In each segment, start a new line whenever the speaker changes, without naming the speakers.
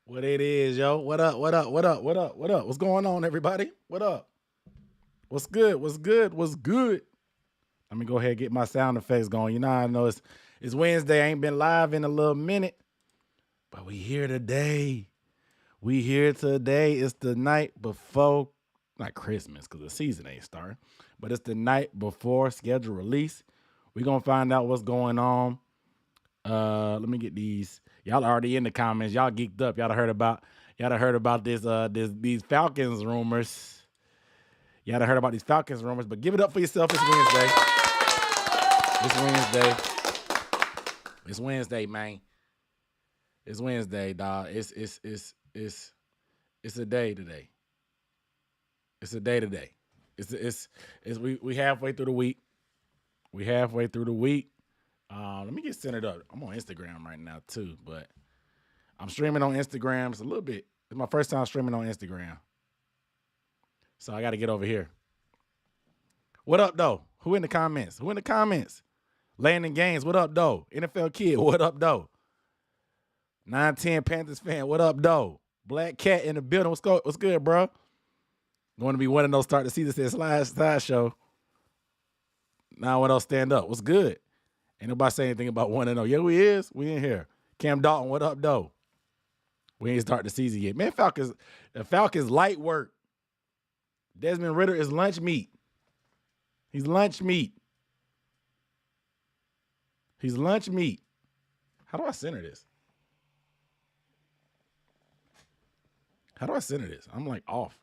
What it is, yo? What up? What up? What up? What up? What up? What's going on, everybody? What up? What's good? What's good? What's good? Let me go ahead and get my sound effects going. You know, I know it's Wednesday. I ain't been live in a little minute, but we here today. We here today. It's the night before, not Christmas, because the season ain't starting, but it's the night before scheduled release. We're gonna find out what's going on. Let me get these. Y'all already in the comments. Y'all geeked up. Y'all done heard about these Falcons rumors. Y'all done heard about these Falcons rumors, but give it up for yourself. It's Wednesday. It's Wednesday. It's Wednesday, man. It's Wednesday, dog. It's a day today. It's a day today. We halfway through the week. We halfway through the week. Let me get centered up. I'm on Instagram right now too, but I'm streaming on Instagram. It's a little bit. It's my first time streaming on Instagram, so I got to get over here. What up, though? Who in the comments? Who in the comments? Landon Gaines, what up, though? NFL Kid, what up, though? 910 Panthers fan, what up, though? Black Cat in the building, what's good, bro? Going to be one of those start the season says slide show. Now what else stand up? What's good? Ain't nobody say anything about 1-0. Yeah, we is. We in here. Cam Dalton, what up, though? We ain't start the season yet. Man, the Falcons light work. Desmond Ridder is lunch meat. He's lunch meat. He's lunch meat. How do I center this? How do I center this? I'm like off.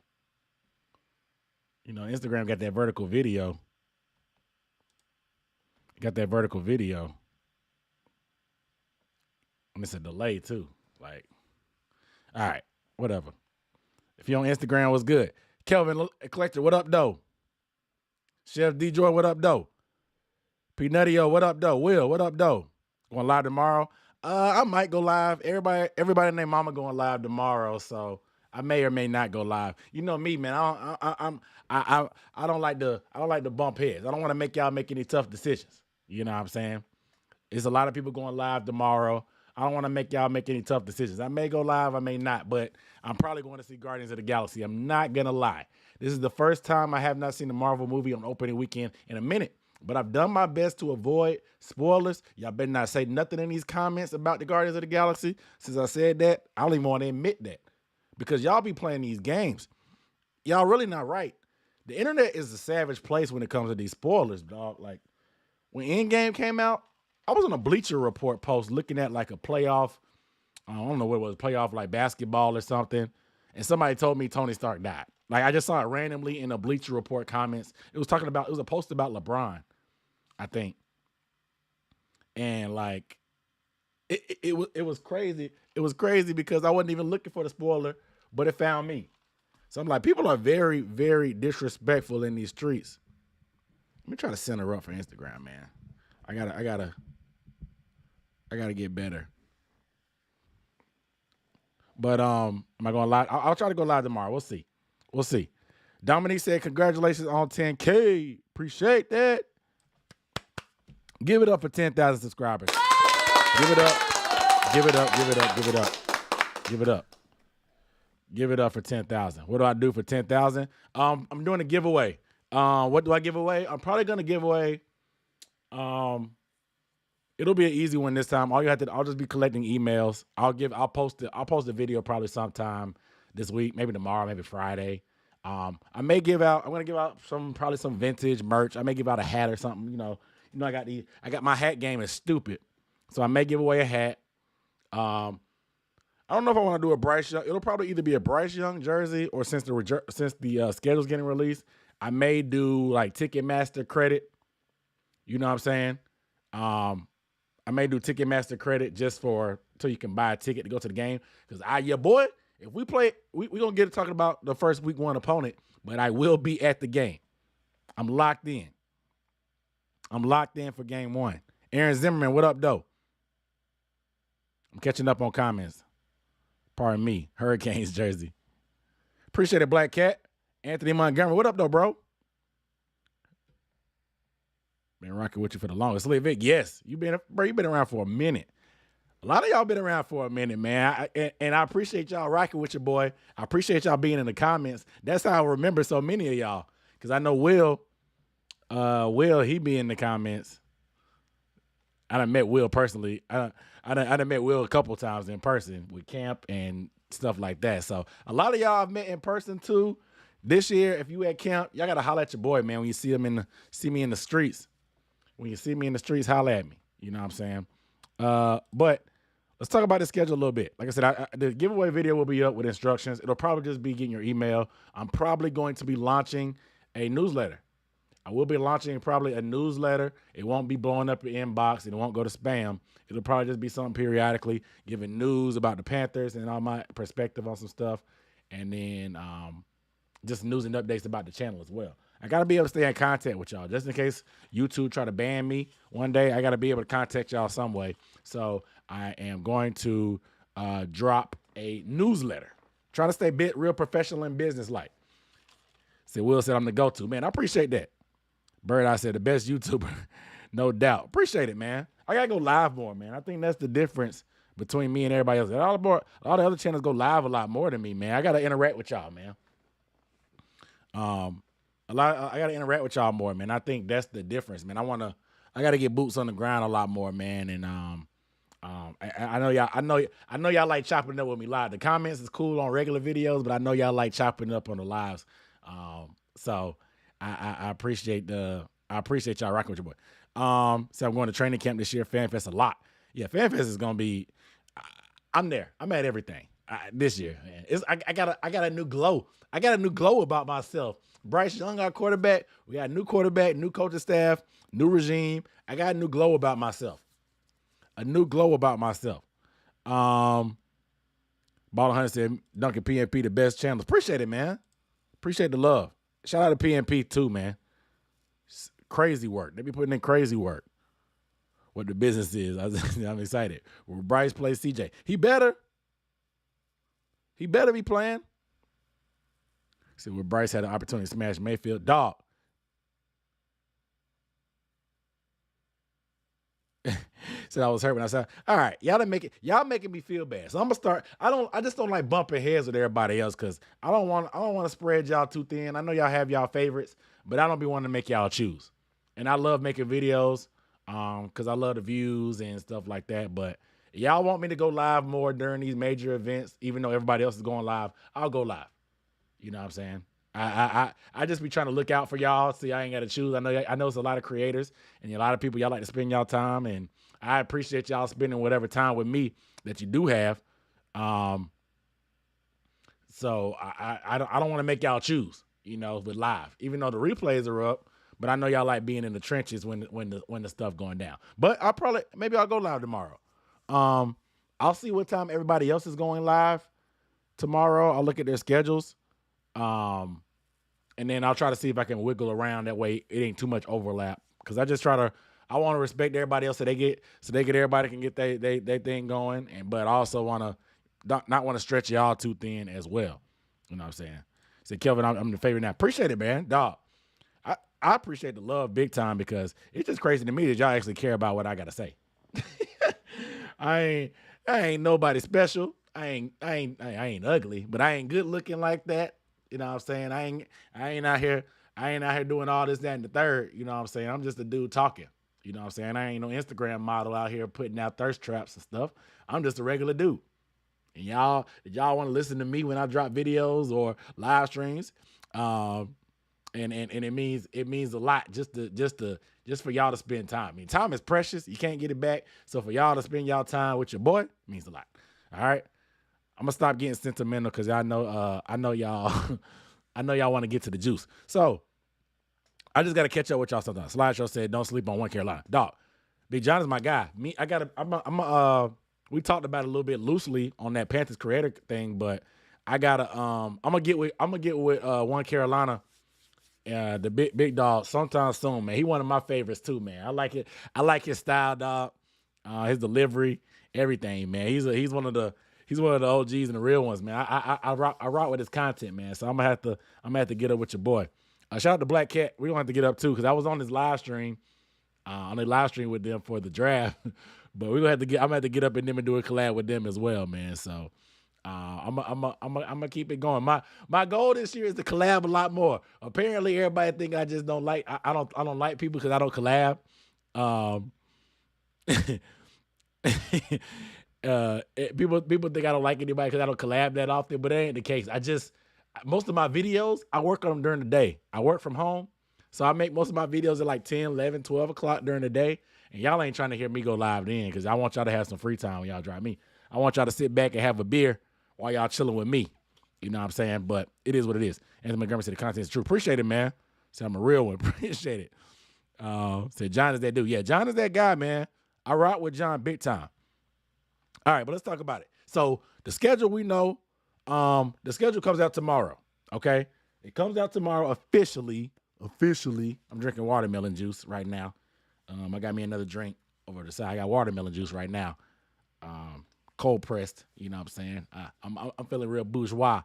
You know, Instagram got that vertical video. Got that vertical video. And it's a delay too. Like, all right, whatever. If you're on Instagram, what's good? Kelvin Collector, what up, though? Chef D-Joy, what up, though? P Nuttio, what up, though? Will, what up, though? Going live tomorrow? I might go live. Everybody and their mama going live tomorrow, so I may or may not go live. You know me, man. I don't like to bump heads. I don't want to make y'all make any tough decisions. You know what I'm saying? There's a lot of people going live tomorrow. I don't want to make y'all make any tough decisions. I may go live, I may not, but I'm probably going to see Guardians of the Galaxy. I'm not going to lie. This is the first time I have not seen a Marvel movie on opening weekend in a minute, but I've done my best to avoid spoilers. Y'all better not say nothing in these comments about the Guardians of the Galaxy. Since I said that, I don't even want to admit that because y'all be playing these games. Y'all really not right. The internet is a savage place when it comes to these spoilers, dog. Like, when Endgame came out, I was on a Bleacher Report post looking at like a playoff, I don't know what it was, playoff like basketball or something, and somebody told me Tony Stark died. Like, I just saw it randomly in a Bleacher Report comments. It was a post about LeBron, I think. And like, it was crazy. It was crazy because I wasn't even looking for the spoiler, but it found me. So I'm like, people are very, very disrespectful in these streets. Let me try to center up for Instagram, man. I gotta get better. But am I going live? I'll try to go live tomorrow. We'll see. Dominique said, congratulations on 10K. Appreciate that. Give it up for 10,000 subscribers. Give it up. Give it up. Give it up. Give it up. Give it up. Give it up for 10,000. What do I do for 10,000? I'm doing a giveaway. What do I give away? I'm probably gonna give away. It'll be an easy one this time. I'll just be collecting emails. I'll post the video probably sometime this week, maybe tomorrow, maybe Friday. I'm gonna give out some vintage merch. I may give out a hat or something. You know, I got my hat game is stupid. So I may give away a hat. I don't know if I want to do a Bryce Young. It'll probably either be a Bryce Young jersey or since the schedule's getting released, I may do like Ticketmaster credit. You know what I'm saying? I may do Ticketmaster credit just till you can buy a ticket to go to the game. Because boy, if we play, we're going to get to talking about the first week one opponent, but I will be at the game. I'm locked in. I'm locked in for game one. Aaron Zimmerman, what up, though? I'm catching up on comments. Pardon me. Hurricanes jersey. Appreciate it, Black Cat. Anthony Montgomery, what up, though, bro? Been rocking with you for the longest. Vic, yes. You've been around for a minute. A lot of y'all been around for a minute, man. And I appreciate y'all rocking with your boy. I appreciate y'all being in the comments. That's how I remember so many of y'all. Because I know Will, he be in the comments. I done met Will personally. I done met Will a couple times in person with camp and stuff like that. So a lot of y'all I've met in person too. This year, if you at camp, y'all gotta holler at your boy, man. When you see me in the streets. When you see me in the streets, holler at me. You know what I'm saying? But let's talk about the schedule a little bit. Like I said, the giveaway video will be up with instructions. It'll probably just be getting your email. I'm probably going to be launching a newsletter. I will be launching probably a newsletter. It won't be blowing up your inbox. It won't go to spam. It'll probably just be something periodically, giving news about the Panthers and all my perspective on some stuff. And then just news and updates about the channel as well. I got to be able to stay in contact with y'all. Just in case YouTube try to ban me one day, I got to be able to contact y'all some way. So I am going to drop a newsletter. Try to stay real professional and business-like. Will said I'm the go-to. Man, I appreciate that. Bird, I said the best YouTuber, no doubt. Appreciate it, man. I got to go live more, man. I think that's the difference between me and everybody else. All the other channels go live a lot more than me, man. I got to interact with y'all, man. I got to interact with y'all more, man. I think that's the difference, man. I got to get boots on the ground a lot more, man. And I know y'all like chopping it up with me live. The comments is cool on regular videos, but I know y'all like chopping it up on the lives. So I appreciate y'all rocking with your boy. So I'm going to training camp this year, FanFest a lot. Yeah, FanFest is gonna be. I'm there. I'm at everything this year, man. I got a new glow. I got a new glow about myself. Bryce Young, our quarterback. We got a new quarterback, new coaching staff, new regime. I got a new glow about myself. A new glow about myself. Ball Hunter said, Duncan PNP, the best channels. Appreciate it, man. Appreciate the love. Shout out to PNP too, man. It's crazy work. They be putting in crazy work. What the business is. I'm excited. When Bryce plays CJ, he better be playing. See, where Bryce had an opportunity to smash Mayfield. Dog. Said I was hurt when I said, all right, y'all making me feel bad. So I'm gonna start. I just don't like bumping heads with everybody else because I don't want to spread y'all too thin. I know y'all have y'all favorites, but I don't be wanting to make y'all choose. And I love making videos because I love the views and stuff like that. But y'all want me to go live more during these major events, even though everybody else is going live, I'll go live. You know what I'm saying? I just be trying to look out for y'all. See, I ain't got to choose. I know it's a lot of creators and a lot of people y'all like to spend y'all time, and I appreciate y'all spending whatever time with me that you do have. So I don't want to make y'all choose, with live, even though the replays are up. But I know y'all like being in the trenches when the stuff going down. But maybe I'll go live tomorrow. I'll see what time everybody else is going live tomorrow. I'll look at their schedules. And then I'll try to see if I can wiggle around that way it ain't too much overlap. Because I want to respect everybody else so everybody can get their thing going. But I also want to not want to stretch y'all too thin as well. You know what I'm saying? Say, Kelvin, I'm the favorite now. Appreciate it, man. Dog. I appreciate the love big time because it's just crazy to me that y'all actually care about what I gotta say. I ain't nobody special. I ain't ugly, but I ain't good looking like that. You know what I'm saying? I ain't out here doing all this, that, and the third. You know what I'm saying? I'm just a dude talking. You know what I'm saying? I ain't no Instagram model out here putting out thirst traps and stuff. I'm just a regular dude. And y'all want to listen to me when I drop videos or live streams. And it means a lot just for y'all to spend time. I mean, time is precious. You can't get it back. So for y'all to spend y'all time with your boy means a lot. All right. I'm gonna stop getting sentimental because I know y'all I know y'all want to get to the juice. So I just gotta catch up with y'all sometimes. Slideshow said don't sleep on one Carolina. Dog. Big John is my guy. We talked about it a little bit loosely on that Panthers creator thing, but I gotta I'm gonna get with one Carolina. The big dog sometime soon, man. He one of my favorites too, man. I like it. I like his style, dog. His delivery, everything, man. He's one of the OGs and the real ones, man. I rock with his content, man. So I'm gonna have to get up with your boy. Shout out to Black Cat. We gonna have to get up too because I was on his live stream, with them for the draft But we're I'm gonna have to get up in them and do a collab with them as well, man. So I'm gonna keep it going. My goal this year is to collab a lot more. Apparently, everybody think I just don't like. I don't like people because I don't collab. People think I don't like anybody because I don't collab that often, but that ain't the case. Most of my videos, I work on them during the day. I work from home, so I make most of my videos at like 10, 11, 12 o'clock during the day, and y'all ain't trying to hear me go live then because I want y'all to have some free time when y'all drive me. I want y'all to sit back and have a beer while y'all chilling with me. You know what I'm saying? But it is what it is. Anthony Montgomery said the content is true. Appreciate it, man. Said I'm a real one. Appreciate it. Said John is that dude. Yeah, John is that guy, man. I rock with John big time. All right, but let's talk about it. So the schedule we know, the schedule comes out tomorrow, okay? It comes out tomorrow officially. I'm drinking watermelon juice right now. I got me another drink over the side. I got watermelon juice right now. Cold pressed, you know what I'm saying? I'm feeling real bourgeois.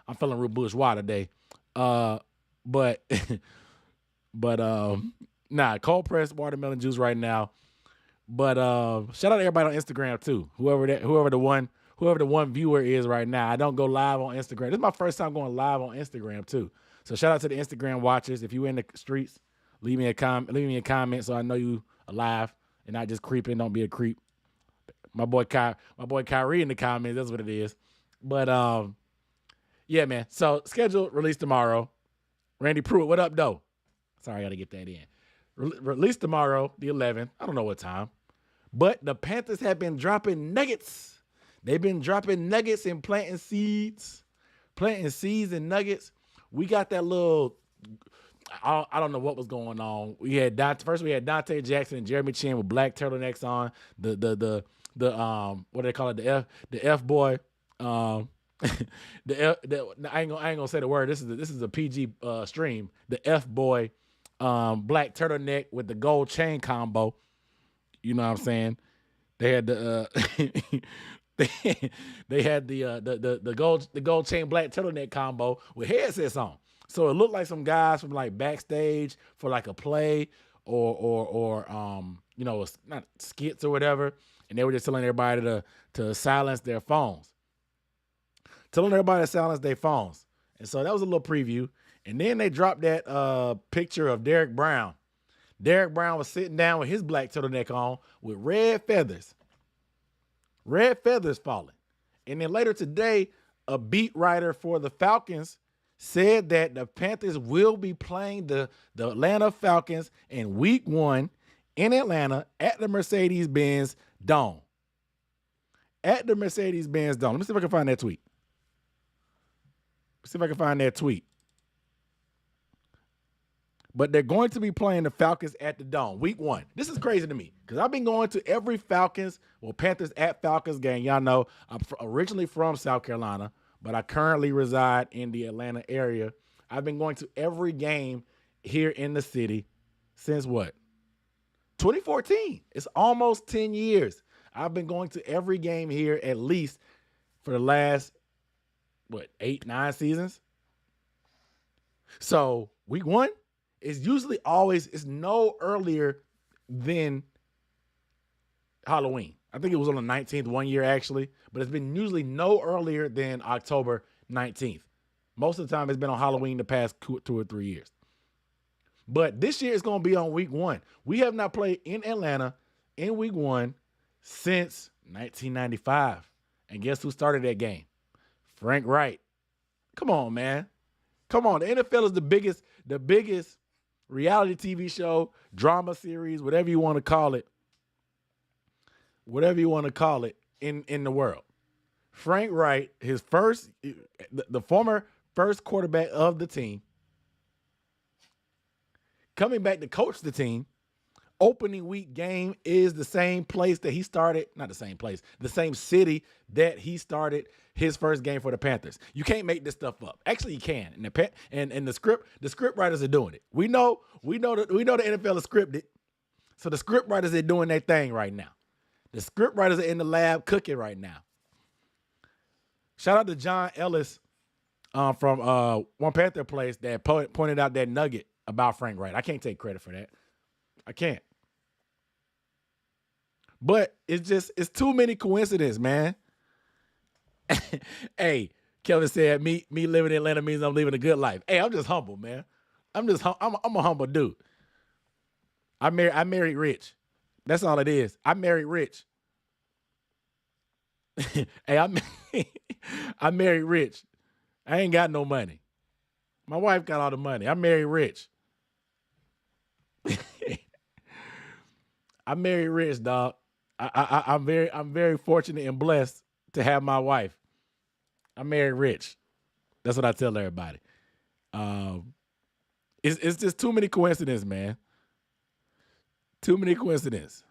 I'm feeling real bourgeois today. But cold pressed watermelon juice right now. But shout out to everybody on Instagram too. Whoever the one viewer is right now. I don't go live on Instagram. This is my first time going live on Instagram too. So shout out to the Instagram watchers. If you in the streets, leave me a comment so I know you alive and not just creeping. Don't be a creep. My boy Kyrie in the comments. That's what it is. But yeah, man. So schedule release tomorrow. Randy Pruitt, what up, though? Sorry, I got to get that in. Release tomorrow, the 11th. I don't know what time. But the Panthers have been dropping nuggets. They've been dropping nuggets and planting seeds and nuggets. We got that little, I don't know what was going on. We had Dante Jackson and Jeremy Chin with black turtlenecks on. The what do they call it? The F boy. I ain't gonna say the word. This is a PG stream. The F boy, black turtleneck with the gold chain combo. You know what I'm saying? They had the they had the gold chain black turtleneck combo with headsets on. So it looked like some guys from like backstage for like a play or not skits or whatever, and they were just telling everybody to silence their phones. Telling everybody to silence their phones. And so that was a little preview. And then they dropped that picture of Derek Brown. Derek Brown was sitting down with his black turtleneck on with red feathers. Red feathers falling. And then later today, a beat writer for the Falcons said that the Panthers will be playing the Atlanta Falcons in Week 1 in Atlanta at the Mercedes-Benz Dome. At the Mercedes-Benz Dome. Let me see if I can find that tweet. But they're going to be playing the Falcons at the Dome, Week 1. This is crazy to me because I've been going to every Panthers at Falcons game. Y'all know I'm originally from South Carolina, but I currently reside in the Atlanta area. I've been going to every game here in the city since what? 2014. It's almost 10 years. I've been going to every game here at least for the last 8, 9 seasons. So Week 1 is usually it's no earlier than Halloween. I think it was on the 19th one year actually, but it's been usually no earlier than October 19th. Most of the time it's been on Halloween the past 2 or 3 years. But this year it's going to be on Week 1. We have not played in Atlanta in Week 1 since 1995. And guess who started that game? Frank Wright. Come on, man. Come on. The NFL is the biggest reality TV show, drama series, whatever you want to call it. Whatever you want to call it in the world. Frank Wright, the former first quarterback of the team, coming back to coach the team. Opening week game is the same place that he started, not the same place, the same city that he started his first game for the Panthers. You can't make this stuff up. Actually, you can. And the script writers are doing it. We know the NFL is scripted. So the script writers are doing their thing right now. The script writers are in the lab cooking right now. Shout out to John Ellis from One Panther Place that pointed out that nugget about Frank Wright. I can't take credit for that. I can't. But it's too many coincidences, man. Hey, Kelvin said, me living in Atlanta means I'm living a good life. Hey, I'm just humble, man. I'm a humble dude. I married rich. That's all it is. I married rich. Hey, I married rich. I ain't got no money. My wife got all the money. I married rich. I married rich, dog. I'm very fortunate and blessed to have my wife. I married rich. That's what I tell everybody. It's just too many coincidences, man. Too many coincidences.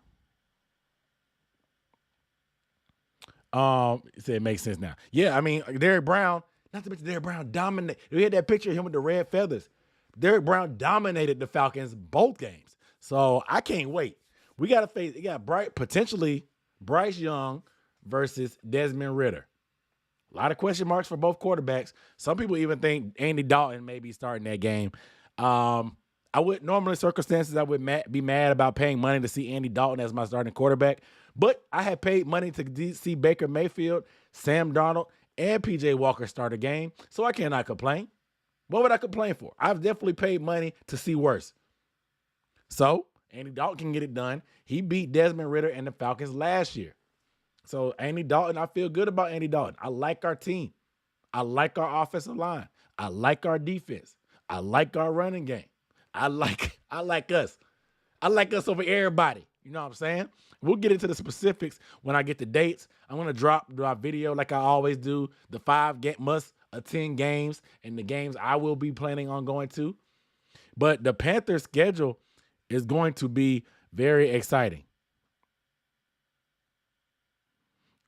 It said it makes sense now. Yeah, I mean, Derrick Brown, not to mention Derrick Brown dominated. We had that picture of him with the red feathers. Derrick Brown dominated the Falcons both games. So I can't wait. We got to face, potentially Bryce Young versus Desmond Ridder. A lot of question marks for both quarterbacks. Some people even think Andy Dalton may be starting that game. I would normally circumstances, I would be mad about paying money to see Andy Dalton as my starting quarterback. But I had paid money to see Baker Mayfield, Sam Darnold, and P.J. Walker start a game, so I cannot complain. What would I complain for? I've definitely paid money to see worse. So Andy Dalton can get it done. He beat Desmond Ridder and the Falcons last year. So Andy Dalton, I feel good about Andy Dalton. I like our team. I like our offensive line. I like our defense. I like our running game. I like us. I like us over everybody. You know what I'm saying? We'll get into the specifics when I get the dates. I'm going to drop our video like I always do, the 5 must-attend games and the games I will be planning on going to. But the Panthers' schedule is going to be very exciting.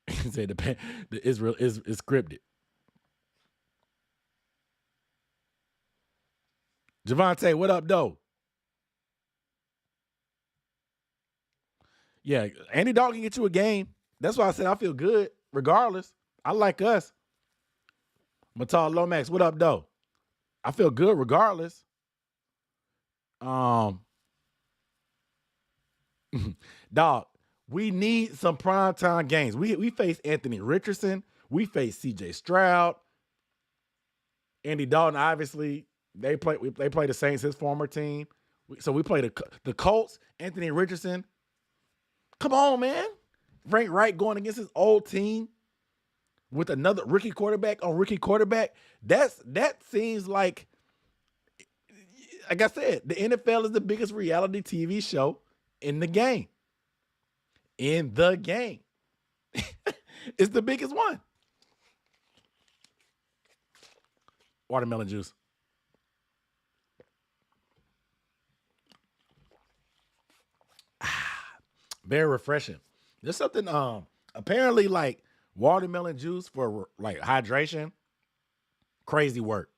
He said the Israel is scripted. Javante, what up, though? Yeah, Andy Dalton can get you a game. That's why I said I feel good regardless. I like us. Matal Lomax, what up, though? I feel good regardless. Dog, we need some primetime games. We face Anthony Richardson. We face C.J. Stroud. Andy Dalton, obviously, they play the Saints, his former team. So we play the Colts, Anthony Richardson. Come on, man. Frank Wright going against his old team with another rookie quarterback on rookie quarterback. That seems like I said, the NFL is the biggest reality TV show in the game. In the game. It's the biggest one. Watermelon juice. Very refreshing. There's something apparently like watermelon juice for like hydration. Crazy work.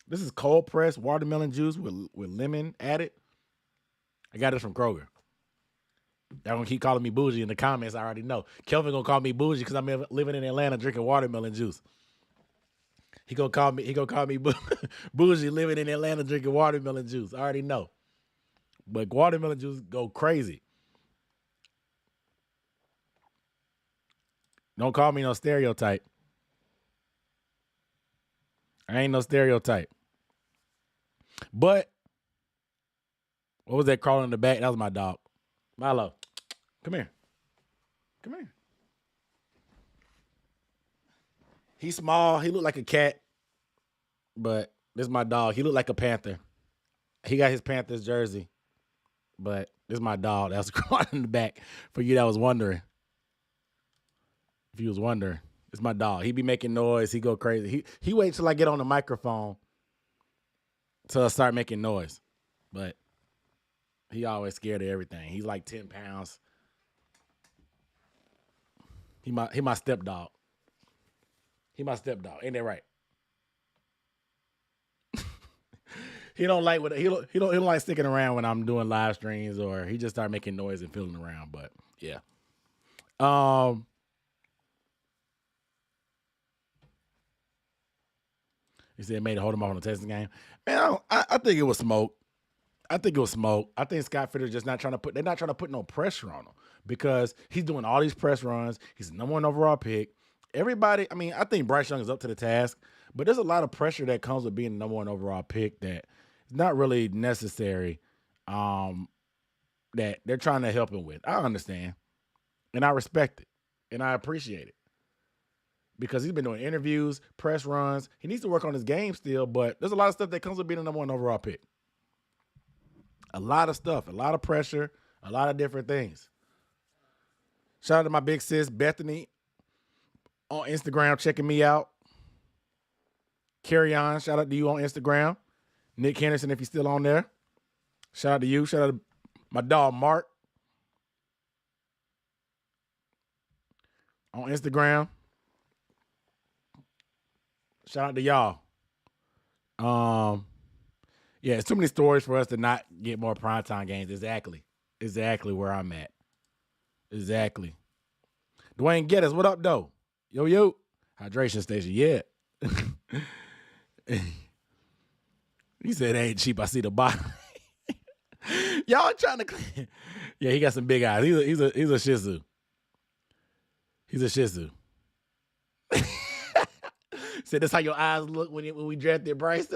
This is cold pressed watermelon juice with lemon added. I got this from Kroger. Y'all gonna keep calling me bougie in the comments. I already know. Kelvin gonna call me bougie because I'm living in Atlanta drinking watermelon juice. He gonna call me bougie living in Atlanta drinking watermelon juice. I already know. But watermelon juice go crazy. Don't call me no stereotype. I ain't no stereotype. But what was that crawling in the back? That was my dog. Milo, come here. Come here. He's small. He look like a cat. But this is my dog. He look like a panther. He got his Panthers jersey. But this is my dog. That's crawling in the back for you that was wondering. If you was wondering, it's my dog. He be making noise. He go crazy. He waits till I get on the microphone till I start making noise. But he always scared of everything. He's like 10 pounds. He my stepdog. He my stepdog. Ain't that right? He don't like he don't like sticking around when I'm doing live streams, or he just start making noise and fiddling around. But yeah. He said made to hold him off on the Texas game. Man, I think it was smoke. I think Scott Fitter's just they're not trying to put no pressure on him. because he's doing all these press runs. He's the number 1 overall pick. Everybody, I mean, I think Bryce Young is up to the task, but there's a lot of pressure that comes with being the number 1 overall pick that is not really necessary, that they're trying to help him with. I understand, and I respect it, and I appreciate it. Because he's been doing interviews, press runs. He needs to work on his game still, but there's a lot of stuff that comes with being the number 1 overall pick. A lot of stuff, a lot of pressure, a lot of different things. Shout out to my big sis, Bethany, on Instagram, checking me out. Carry on. Shout out to you on Instagram. Nick Henderson, if you're still on there. Shout out to you. Shout out to my dog, Mark, on Instagram. Shout out to y'all. Yeah, it's too many stories for us to not get more primetime games. Exactly where I'm at. Exactly. Dwayne Geddes, what up, though? Yo. Hydration station, yeah. He said it ain't cheap. I see the bottom. Y'all trying to clean. Yeah, he got some big eyes. He's a Shih Tzu. He's a Shih Tzu. Said that's how your eyes look when we drafted Bryce.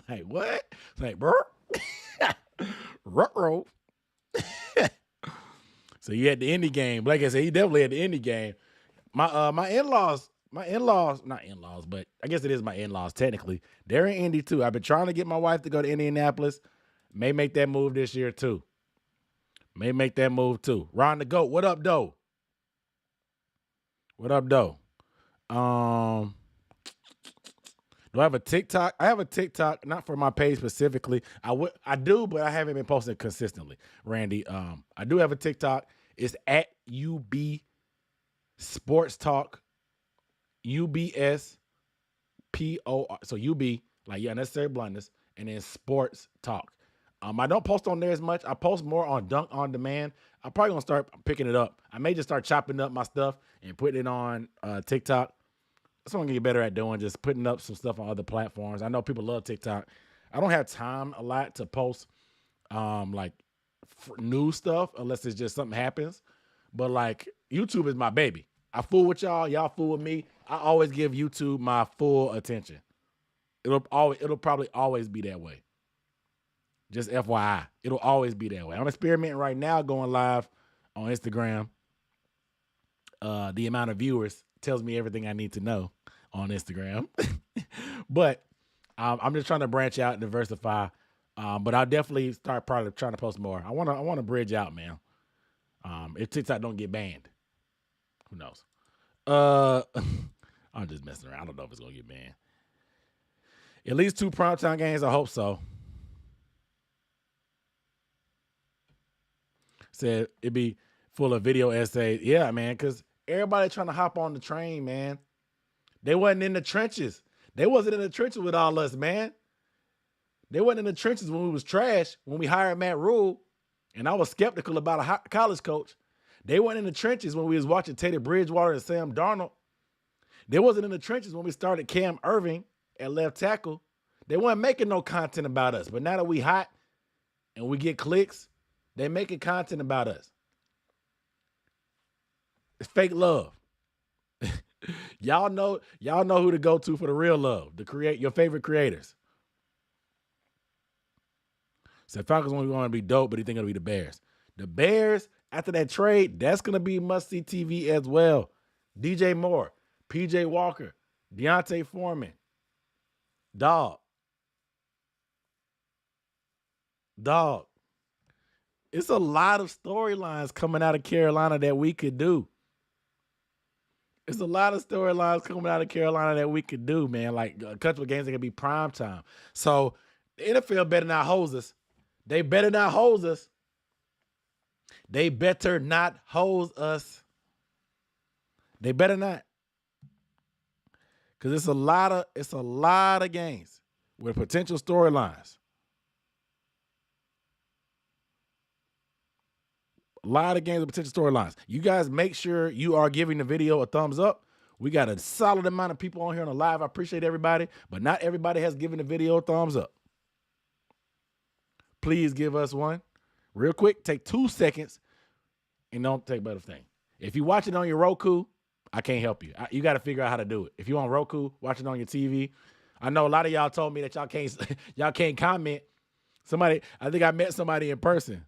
Like, what? It's like, bro. Ruh-roh. So you at the Indy game. Like I said, he definitely at the Indy game. My in-laws, not in-laws, but I guess it is my in-laws technically. They're in Indy too. I've been trying to get my wife to go to Indianapolis. May make that move this year too. Ron the GOAT, what up, though? Do I have a TikTok? I have a TikTok, not for my page specifically. I do, but I haven't been posting consistently, Randy. I do have a TikTok. It's at UB Sports Talk, UBSPOR. So UB, like unnecessary bluntness, and then Sports Talk. I don't post on there as much. I post more on Dunk On Demand. I'm probably gonna start picking it up. I may just start chopping up my stuff and putting it on TikTok. That's what I'm gonna get better at doing, just putting up some stuff on other platforms. I know people love TikTok. I don't have time a lot to post like new stuff unless it's just something happens. But like YouTube is my baby. I fool with y'all, y'all fool with me. I always give YouTube my full attention. It'll probably always be that way. Just FYI, it'll always be that way. I'm experimenting right now, going live on Instagram. The amount of viewers tells me everything I need to know on Instagram. But I'm just trying to branch out and diversify. But I'll definitely start probably trying to post more. I want to bridge out, man. If TikTok don't get banned, who knows? I'm just messing around. I don't know if it's gonna get banned. At least 2 primetime games. I hope so. Said it'd be full of video essays. Yeah, man, because everybody trying to hop on the train, man. They wasn't in the trenches. They wasn't in the trenches with all us, man. They wasn't in the trenches when we was trash, when we hired Matt Rule, and I was skeptical about a college coach. They weren't in the trenches when we was watching Teddy Bridgewater and Sam Darnold. They wasn't in the trenches when we started Cam Irving at left tackle. They weren't making no content about us. But now that we hot and we get clicks, they making content about us. It's fake love. Y'all know who to go to for the real love, your favorite creators. So Falcons only going to be dope, but he think it'll be the Bears. The Bears, after that trade, that's going to be must-see TV as well. DJ Moore, PJ Walker, Deontay Foreman. Dog. It's a lot of storylines coming out of Carolina that we could do. It's a lot of storylines coming out of Carolina that we could do, man. Like a couple of games that can be prime time. So the NFL better not hose us. They better not hose us. They better not hose us. They better not. Because it's a lot of games with potential storylines. A lot of games with potential storylines. You guys make sure you are giving the video a thumbs up. We got a solid amount of people on here on the live. I appreciate everybody, but not everybody has given the video a thumbs up. Please give us one. Real quick, take 2 seconds. and don't take but a thing. If you watch it on your Roku, I can't help you. You got to figure out how to do it. If you on Roku, watch it on your TV. I know a lot of y'all told me that y'all can't comment. I think I met somebody in person.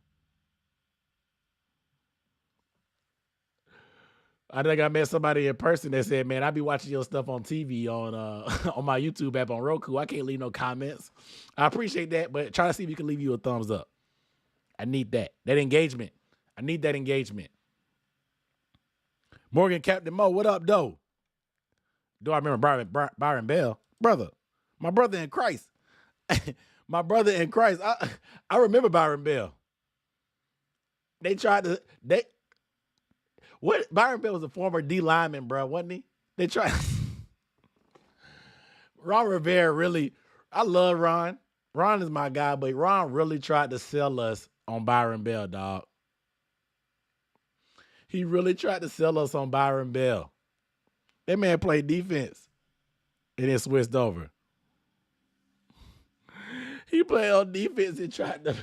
That said, man, I be watching your stuff on TV on on my YouTube app on Roku. I can't leave no comments. I appreciate that, but try to see if you can leave you a thumbs up. I need that engagement. I need that engagement. Morgan Captain Mo, what up, though? Do I remember Byron Bell? Brother, my brother in Christ. My brother in Christ. I remember Byron Bell. Byron Bell was a former D lineman, bro, wasn't he? They tried. Ron Rivera really, I love Ron. Ron is my guy, but Ron really tried to sell us on Byron Bell, dog. He really tried to sell us on Byron Bell. That man played defense and then switched over. He played on defense and tried to.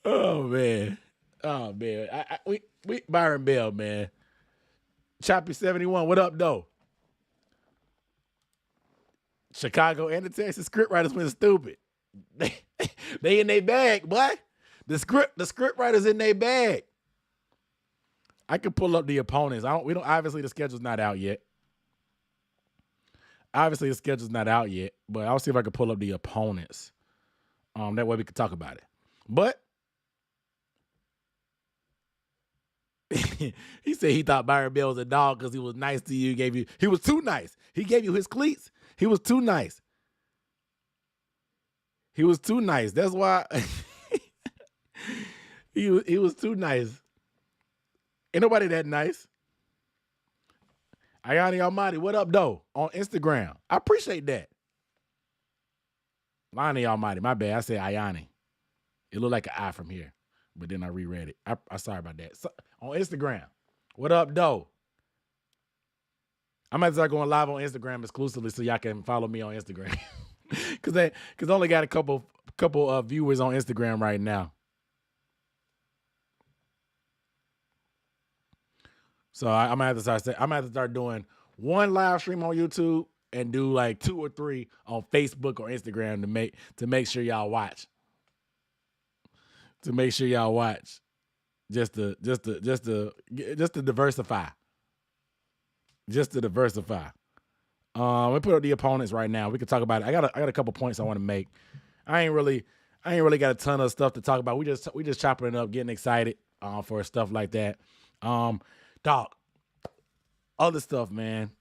Oh man. We Byron Bell, man. Choppy 71. What up, though? Chicago and the Texas script writers went stupid. They in their bag, boy. The script writers in their bag. I can pull up the opponents. Obviously the schedule's not out yet. But I'll see if I can pull up the opponents. That way we can talk about it. But he said he thought Byron Bell was a dog because he was nice to you. He was too nice. He gave you his cleats. He was too nice. That's why he was too nice. Ain't nobody that nice. Ayani Almighty, what up, though? On Instagram. I appreciate that. Lonnie Almighty, my bad. I said Ayani. It looked like an I from here, but then I reread it. I sorry about that. So, on Instagram, what up, though? I might start going live on Instagram exclusively so y'all can follow me on Instagram. Cause I only got a couple viewers on Instagram right now. So I'm gonna have to start doing one live stream on YouTube and do like 2 or 3 on Facebook or Instagram to make sure y'all watch. Just to diversify. We put up the opponents right now. We can talk about it. I got a couple points I want to make. I ain't really got a ton of stuff to talk about. We just chopping it up, getting excited for stuff like that. Dog, other stuff, man.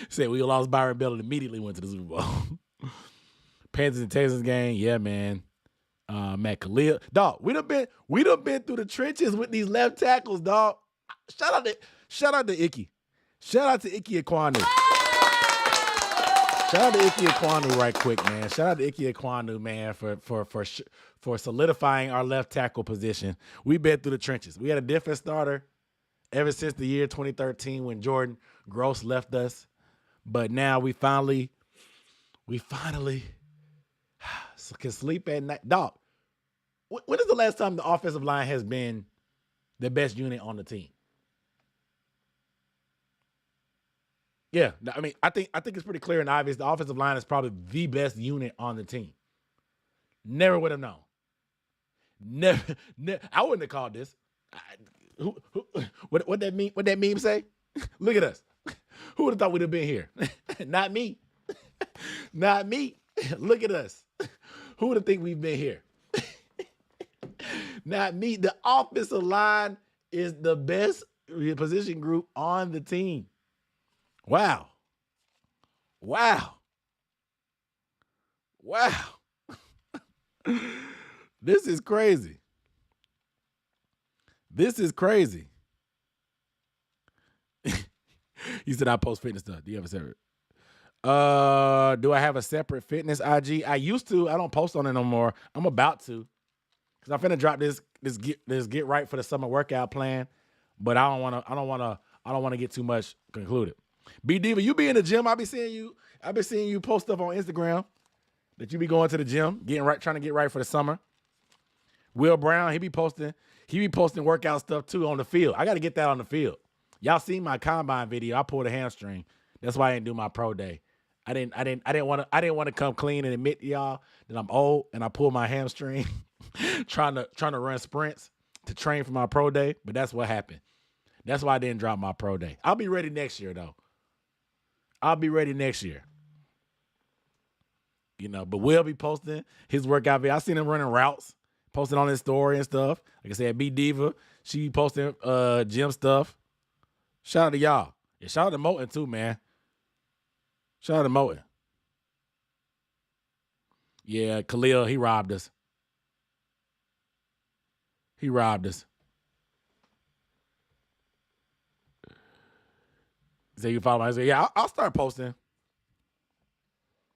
Said we lost Byron Bell and immediately went to the Super Bowl. Panthers and Texans game, yeah, man. Matt Khalil, dog. We done been through the trenches with these left tackles, dog. Shout out to Icky. Shout out to Icky Ekwonu. Shout out to Icky Ekwonu right quick, man. Shout out to Icky Ekwonu, man, for solidifying our left tackle position. We've been through the trenches. We had a different starter ever since the year 2013 when Jordan Gross left us. But now we finally can sleep at night. Dog, when is the last time the offensive line has been the best unit on the team? Yeah, I mean, I think it's pretty clear and obvious. The offensive line is probably the best unit on the team. Never would have known. Never. I wouldn't have called this. What that mean? What that meme say? Look at us. Who would have thought we'd have been here? Not me. Not me. Look at us. Who would have think we've been here? Not me. The offensive line is the best position group on the team. Wow. This is crazy. He said I post fitness stuff. Do you have a separate? Do I have a separate fitness IG? I used to. I don't post on it no more. I'm about to. Cause I'm finna drop this get right for the summer workout plan. But I don't wanna get too much concluded. B Diva, you be in the gym. I be seeing you post stuff on Instagram. that you be going to the gym, trying to get right for the summer. Will Brown, he be posting workout stuff too on the field. I got to get that on the field. Y'all seen my combine video? I pulled a hamstring. That's why I didn't do my pro day. I didn't want to come clean and admit to y'all that I'm old and I pulled my hamstring trying to run sprints to train for my pro day. But that's what happened. That's why I didn't drop my pro day. I'll be ready next year though. You know, but we'll be posting his workout video. I seen him running routes, posting on his story and stuff. Like I said, B Diva, she posting gym stuff. Shout out to y'all. Yeah, shout out to Moten too, man. Shout out to Moten. Yeah, Khalil, he robbed us. So you follow me? I said, yeah, I'll start posting.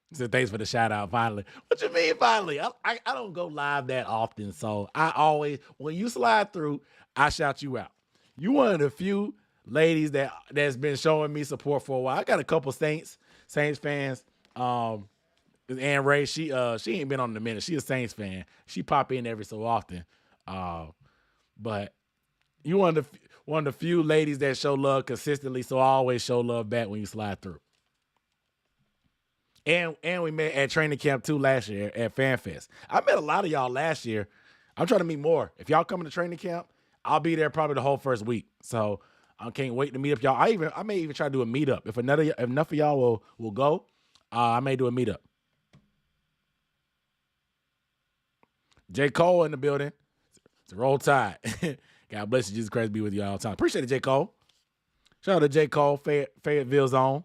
He said, thanks for the shout out finally. What you mean finally? I don't go live that often. So I always, when you slide through, I shout you out. You one of the few ladies that's been showing me support for a while. I got a couple Saints fans. Ann Ray, she ain't been on in a minute. She a Saints fan. She pop in every so often. But you one of the few ladies that show love consistently, so I always show love back when you slide through. And we met at training camp too last year at FanFest. I met a lot of y'all last year. I'm trying to meet more. If y'all coming to training camp, I'll be there probably the whole first week. So I can't wait to meet up y'all. I may even try to do a meetup. If enough of y'all will go, I may do a meetup. J. Cole in the building. It's a roll tide. God bless you. Jesus Christ be with you all the time. Appreciate it, J. Cole. Shout out to J. Cole, Fayetteville's own.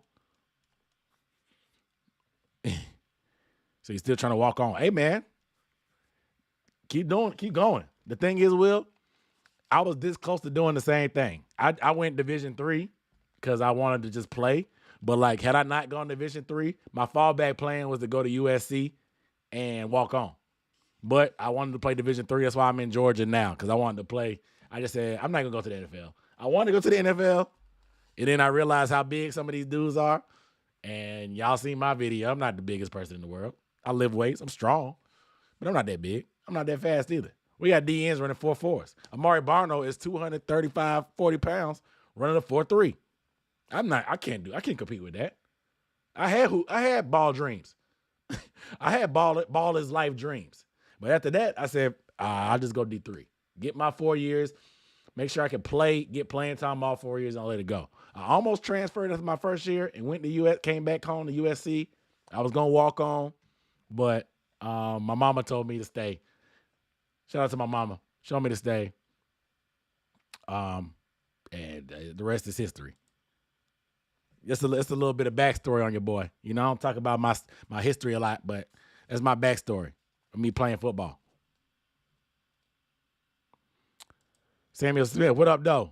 So you're still trying to walk on. Hey, man. Keep going. The thing is, Will, I was this close to doing the same thing. I went Division III because I wanted to just play. But, like, had I not gone Division III, my fallback plan was to go to USC and walk on. But I wanted to play Division III. That's why I'm in Georgia now, because I wanted to play. I just said, I'm not going to go to the NFL. I wanted to go to the NFL, and then I realized how big some of these dudes are. And y'all seen my video. I'm not the biggest person in the world. I lift weights. I'm strong, but I'm not that big. I'm not that fast either. We got DNs running 4.4s. Amari Barno is 235, 40 pounds running a 4.3. I can't compete with that. I had ball dreams. I had ball is life dreams. But after that, I said, I'll just go D3. Get my 4 years. Make sure I can get playing time all 4 years, and I'll let it go. I almost transferred after my first year and went to US, came back home to USC. I was going to walk on, but my mama told me to stay. Shout out to my mama. She told me to stay. And the rest is history. It's a little bit of backstory on your boy. You know, I don't talk about my history a lot, but that's my backstory of me playing football. Samuel Smith, what up, though?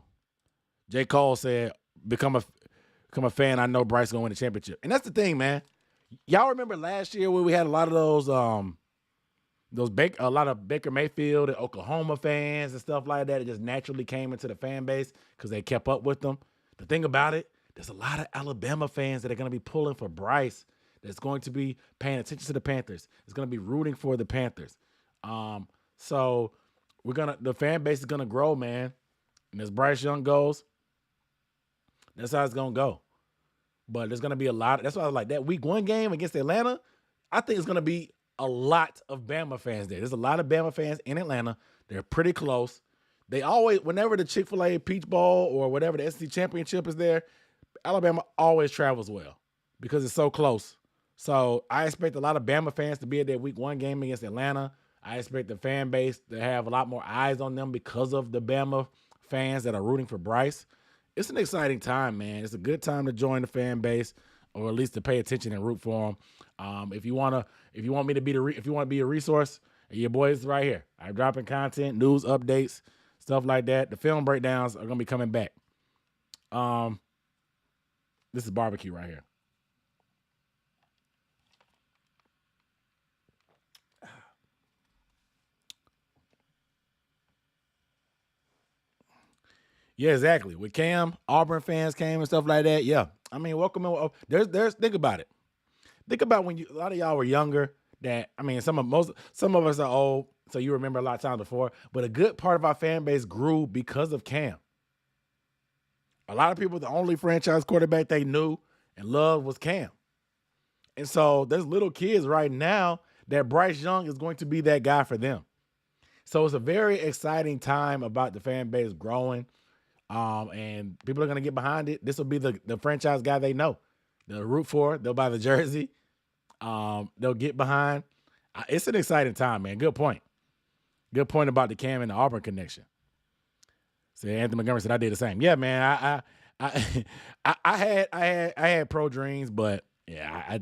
J. Cole said, become a fan. I know Bryce gonna win the championship. And that's the thing, man. Y'all remember last year where we had a lot of a lot of Baker Mayfield and Oklahoma fans and stuff like that. It just naturally came into the fan base because they kept up with them. The thing about it, there's a lot of Alabama fans that are going to be pulling for Bryce. That's going to be paying attention to the Panthers. It's going to be rooting for the Panthers. So the fan base is gonna grow, man. And as Bryce Young goes, that's how it's gonna go. But there's gonna be a lot. That's why I was like that week 1 game against Atlanta. I think it's gonna be a lot of Bama fans there. There's a lot of Bama fans in Atlanta. They're pretty close. They always, whenever the Chick-fil-A Peach Bowl or whatever the SEC championship is there, Alabama always travels well because it's so close. So I expect a lot of Bama fans to be at that week 1 game against Atlanta. I expect the fan base to have a lot more eyes on them because of the Bama fans that are rooting for Bryce. It's an exciting time, man. It's a good time to join the fan base, or at least to pay attention and root for them. If you want me to be a resource, your boy is right here. I'm dropping content, news updates, stuff like that. The film breakdowns are gonna be coming back. This is barbecue right here. Yeah, exactly. With Cam, Auburn fans came and stuff like that. Yeah. I mean, welcome. There's think about it. Think about when a lot of y'all were younger. that, I mean, some of us are old, so you remember a lot of times before, but a good part of our fan base grew because of Cam. A lot of people, the only franchise quarterback they knew and loved was Cam. And so there's little kids right now that Bryce Young is going to be that guy for them. So it's a very exciting time about the fan base growing, and people are going to get behind it. This will be the franchise guy they know. They'll root for it. They'll buy the jersey. They'll get behind. It's an exciting time, man. Good point. Good point about the Cam and the Auburn connection. So Anthony Montgomery said I did the same. Yeah, man. I had pro dreams, but yeah,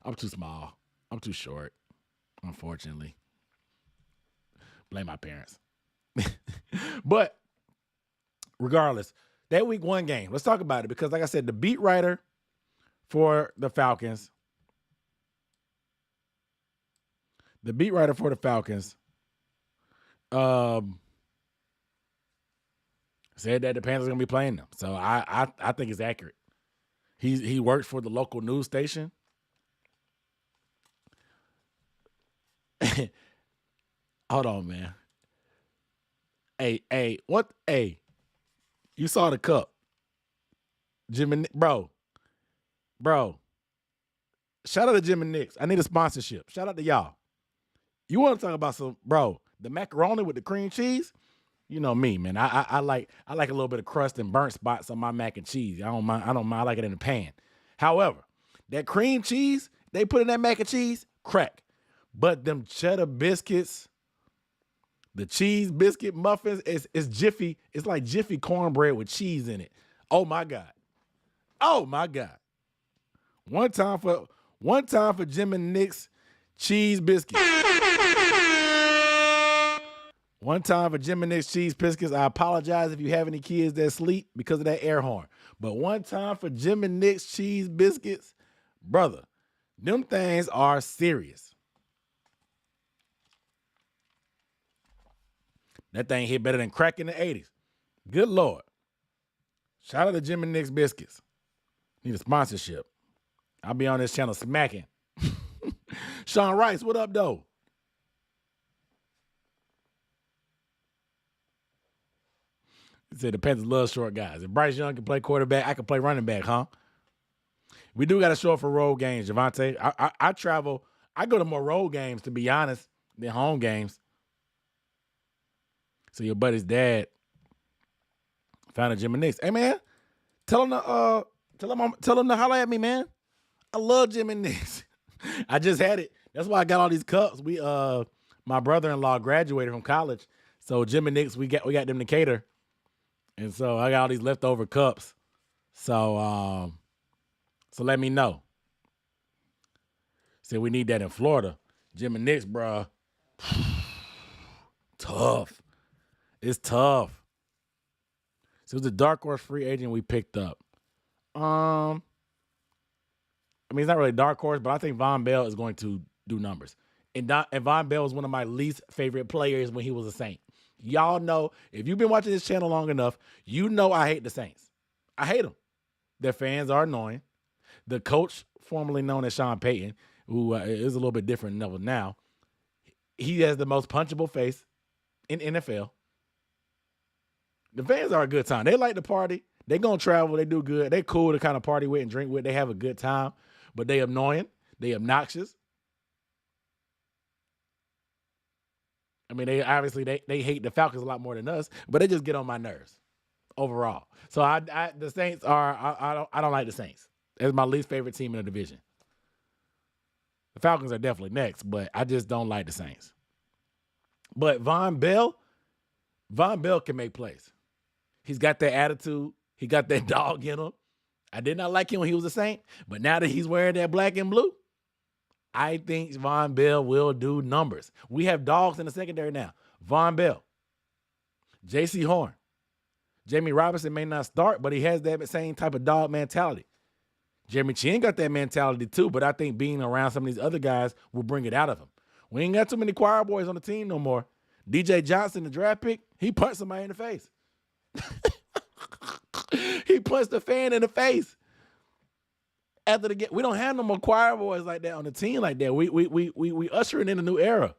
I'm too small. I'm too short, unfortunately. Blame my parents. But regardless, that week 1 game, let's talk about it, because like I said, the beat writer for the Falcons, said that the Panthers are going to be playing them. So I think it's accurate. He worked for the local news station. Hold on, man. Hey, what? Hey, you saw the cup. Jimmy, bro. Shout out to Jim and Nick's. I need a sponsorship. Shout out to y'all. You want to talk about the macaroni with the cream cheese? You know me, man. I like a little bit of crust and burnt spots on my mac and cheese. I don't mind. I like it in the pan. However, that cream cheese they put in that mac and cheese, crack. But them cheddar biscuits, the cheese biscuit muffins, it's Jiffy. It's like Jiffy cornbread with cheese in it. Oh my God. One time for Jim and Nick's cheese biscuits. One time for Jim and Nick's cheese biscuits. I apologize if you have any kids that sleep because of that air horn. But one time for Jim and Nick's cheese biscuits, brother, them things are serious. That thing hit better than crack in the 80s. Good Lord. Shout out to Jim and Nick's biscuits. Need a sponsorship. I'll be on this channel smacking. Sean Rice, what up, though? He said the Panthers love short guys. If Bryce Young can play quarterback, I can play running back, huh? We do got to show up for road games, Javante. I travel. I go to more road games, to be honest, than home games. So your buddy's dad found a Jim and Nick's. Hey, man, tell him to holler at me, man. I love Jim and Nick's. I just had it. That's why I got all these cups. My brother-in-law graduated from college, so Jim and Nick's, we got them to cater, and so I got all these leftover cups. So let me know. Said we need that in Florida. Jim and Nick's, bruh. Tough. It's tough. So it was a dark horse free agent we picked up. I mean, it's not really a dark horse, but I think Von Bell is going to do numbers. And Von Bell was one of my least favorite players when he was a Saint. Y'all know, if you've been watching this channel long enough, you know I hate the Saints. I hate them. Their fans are annoying. The coach, formerly known as Sean Payton, who is a little bit different level now, he has the most punchable face in NFL. The fans are a good time. They like to party. They gonna travel. They do good. They cool to kind of party with and drink with. They have a good time, but they annoying. They obnoxious. I mean, they obviously hate the Falcons a lot more than us, but they just get on my nerves overall. So the Saints are I don't like the Saints. That's my least favorite team in the division. The Falcons are definitely next, but I just don't like the Saints. But Von Bell can make plays. He's got that attitude. He got that dog in him. I did not like him when he was a Saint, but now that he's wearing that black and blue, I think Von Bell will do numbers. We have dogs in the secondary now. Von Bell, J.C. Horn. Jamie Robinson may not start, but he has that same type of dog mentality. Jeremy Chin got that mentality too, but I think being around some of these other guys will bring it out of him. We ain't got too many choir boys on the team no more. DJ Johnson, the draft pick, he punched somebody in the face. He punched the fan in the face. after the game. We don't have no more choir boys like that on the team like that. We ushering in a new era.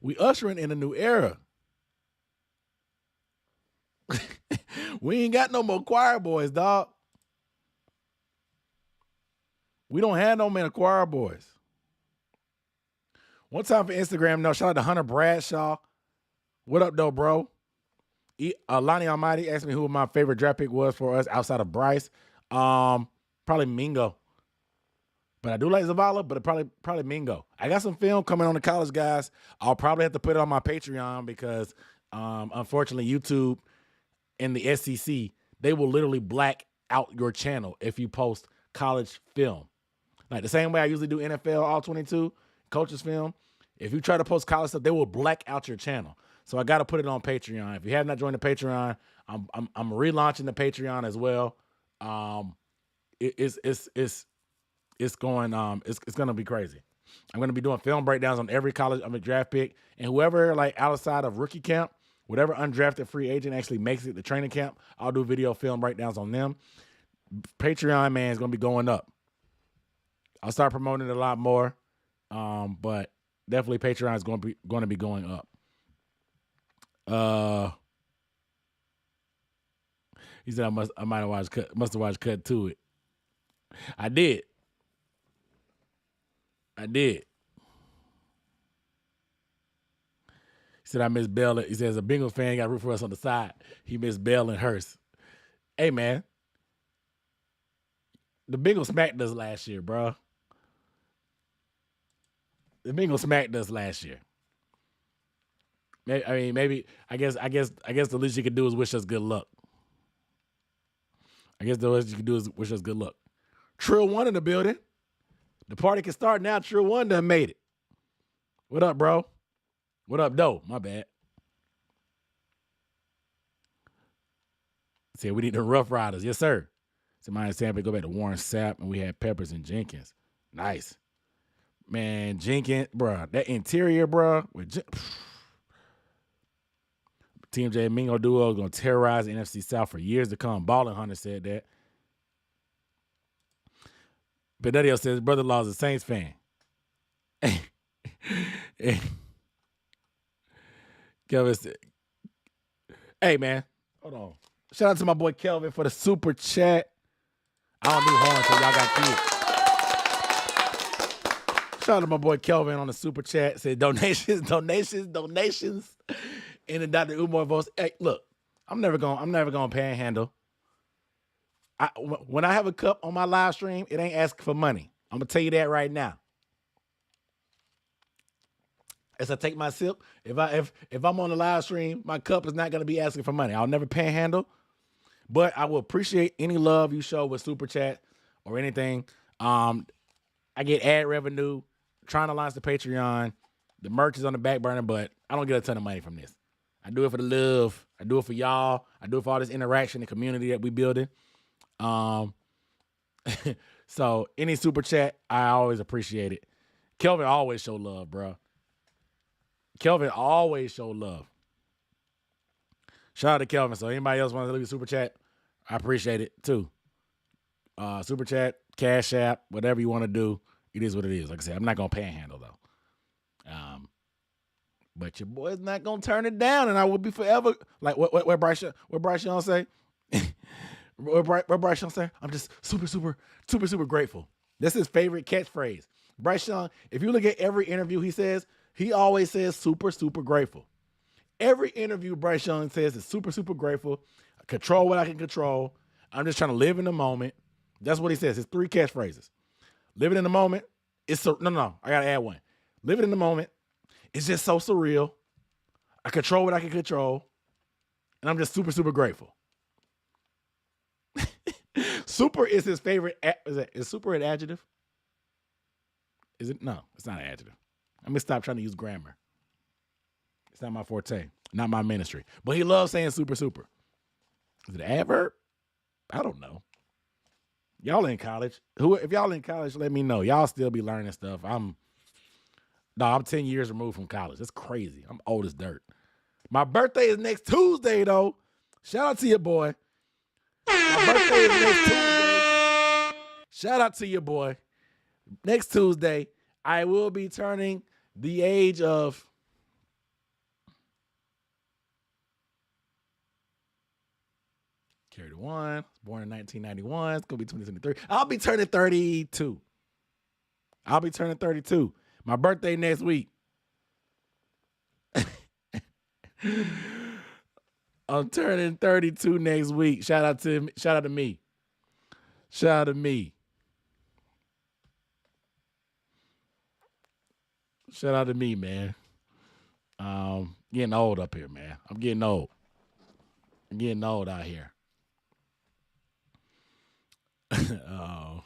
We ushering in a new era. We ain't got no more choir boys, dog. We don't have no more choir boys. One time for Instagram, no, shout out to Hunter Bradshaw. What up, though, bro? Lonnie Almighty asked me who my favorite draft pick was for us outside of Bryce. Probably Mingo. But I do like Zavala, but probably Mingo. I got some film coming on the college guys. I'll probably have to put it on my Patreon because unfortunately YouTube and the SEC, they will literally black out your channel if you post college film. Like the same way I usually do NFL All 22, coaches film. If you try to post college stuff, they will black out your channel. So I got to put it on Patreon. If you have not joined the Patreon, I'm relaunching the Patreon as well. It's going to be crazy. I'm going to be doing film breakdowns on every college draft pick, and whoever like outside of rookie camp, whatever undrafted free agent actually makes it to training camp, I'll do video film breakdowns on them. Patreon, man, is going to be going up. I'll start promoting it a lot more, but definitely Patreon is going to be going up. He said must have watched cut to it. I did. He said I miss Bell. He says a Bengals fan got root for us on the side. He missed Bell and Hurst. Hey man, the Bengals smacked us last year, bro. The Bengals smacked us last year. I guess the least you could do is wish us good luck. Trill 1 in the building. The party can start now. Trill 1 done made it. What up, bro? What up, Doe? My bad. Said we need the Rough Riders. Yes, sir. So my example, go back to Warren Sapp, and we had Peppers and Jenkins. Nice. Man, Jenkins, bro. That interior, bro, with Team J Mingo duo is going to terrorize the NFC South for years to come. Ballin' Hunter said that. Benedio says brother-in-law is a Saints fan. Kelvin said, hey, man, hold on. Shout out to my boy Kelvin for the super chat. I don't do horns, so y'all got kids. Shout out to my boy Kelvin on the super chat. Said donations. And then Dr. Umar votes. Hey, look, I'm never gonna panhandle. When I have a cup on my live stream, it ain't asking for money. I'm gonna tell you that right now. As I take my sip, if I'm on the live stream, my cup is not gonna be asking for money. I'll never panhandle, but I will appreciate any love you show with super chat or anything. I get ad revenue, trying to launch the Patreon. The merch is on the back burner, but I don't get a ton of money from this. I do it for the love. I do it for y'all. I do it for all this interaction and community that we building. So any super chat, I always appreciate it. Kelvin always show love, bro. Kelvin always show love. Shout out to Kelvin. So anybody else want to leave a super chat, I appreciate it too. Super chat, Cash App, whatever you want to do. It is what it is. Like I said, I'm not gonna panhandle though. But your boy's not gonna turn it down, and I will be forever. Like what Bryce Young say? What Bryce Young say? I'm just super grateful. That's his favorite catchphrase. Bryce Young, if you look at every interview he says, he always says super grateful. Every interview Bryce Young says is super grateful. I control what I can control. I'm just trying to live in the moment. That's what he says. His 3 catchphrases. Living in the moment. No. I gotta add one. Living in the moment. It's just so surreal. I control what I can control. And I'm just super grateful. Super is his favorite. Is super an adjective? Is it? No, it's not an adjective. I'm going to stop trying to use grammar. It's not my forte. Not my ministry. But he loves saying super. Is it an adverb? I don't know. Y'all in college. If y'all in college, let me know. Y'all still be learning stuff. I'm 10 years removed from college. That's crazy. I'm old as dirt. My birthday is next Tuesday, though. Shout out to your boy. My My birthday is next Tuesday. Shout out to your boy. Next Tuesday, I will be turning the age of 31. Born in 1991. It's going to be 2023. I'll be turning 32. My birthday next week. I'm turning 32 next week. Shout out to me. Shout out to me. Shout out to me, man. Getting old up here, man. I'm getting old out here. I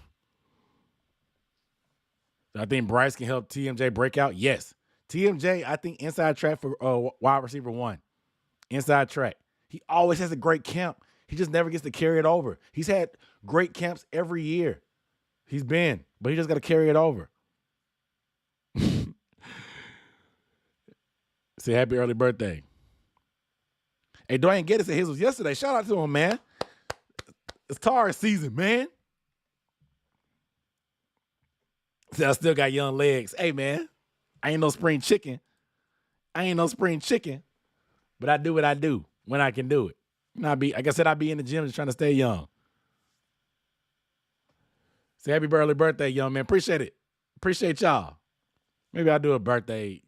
think Bryce can help TMJ break out. Yes. TMJ, I think inside track for wide receiver 1. Inside track. He always has a great camp. He just never gets to carry it over. He's had great camps every year. But he just got to carry it over. Say happy early birthday. Hey, Dwayne Geddes said his was yesterday. Shout out to him, man. It's Taurus season, man. See, I still got young legs. Hey, man, I ain't no spring chicken. But I do what I do when I can do it. Like I said, I be in the gym just trying to stay young. Say happy early birthday, young man. Appreciate it. Appreciate y'all. Maybe I'll do a birthday.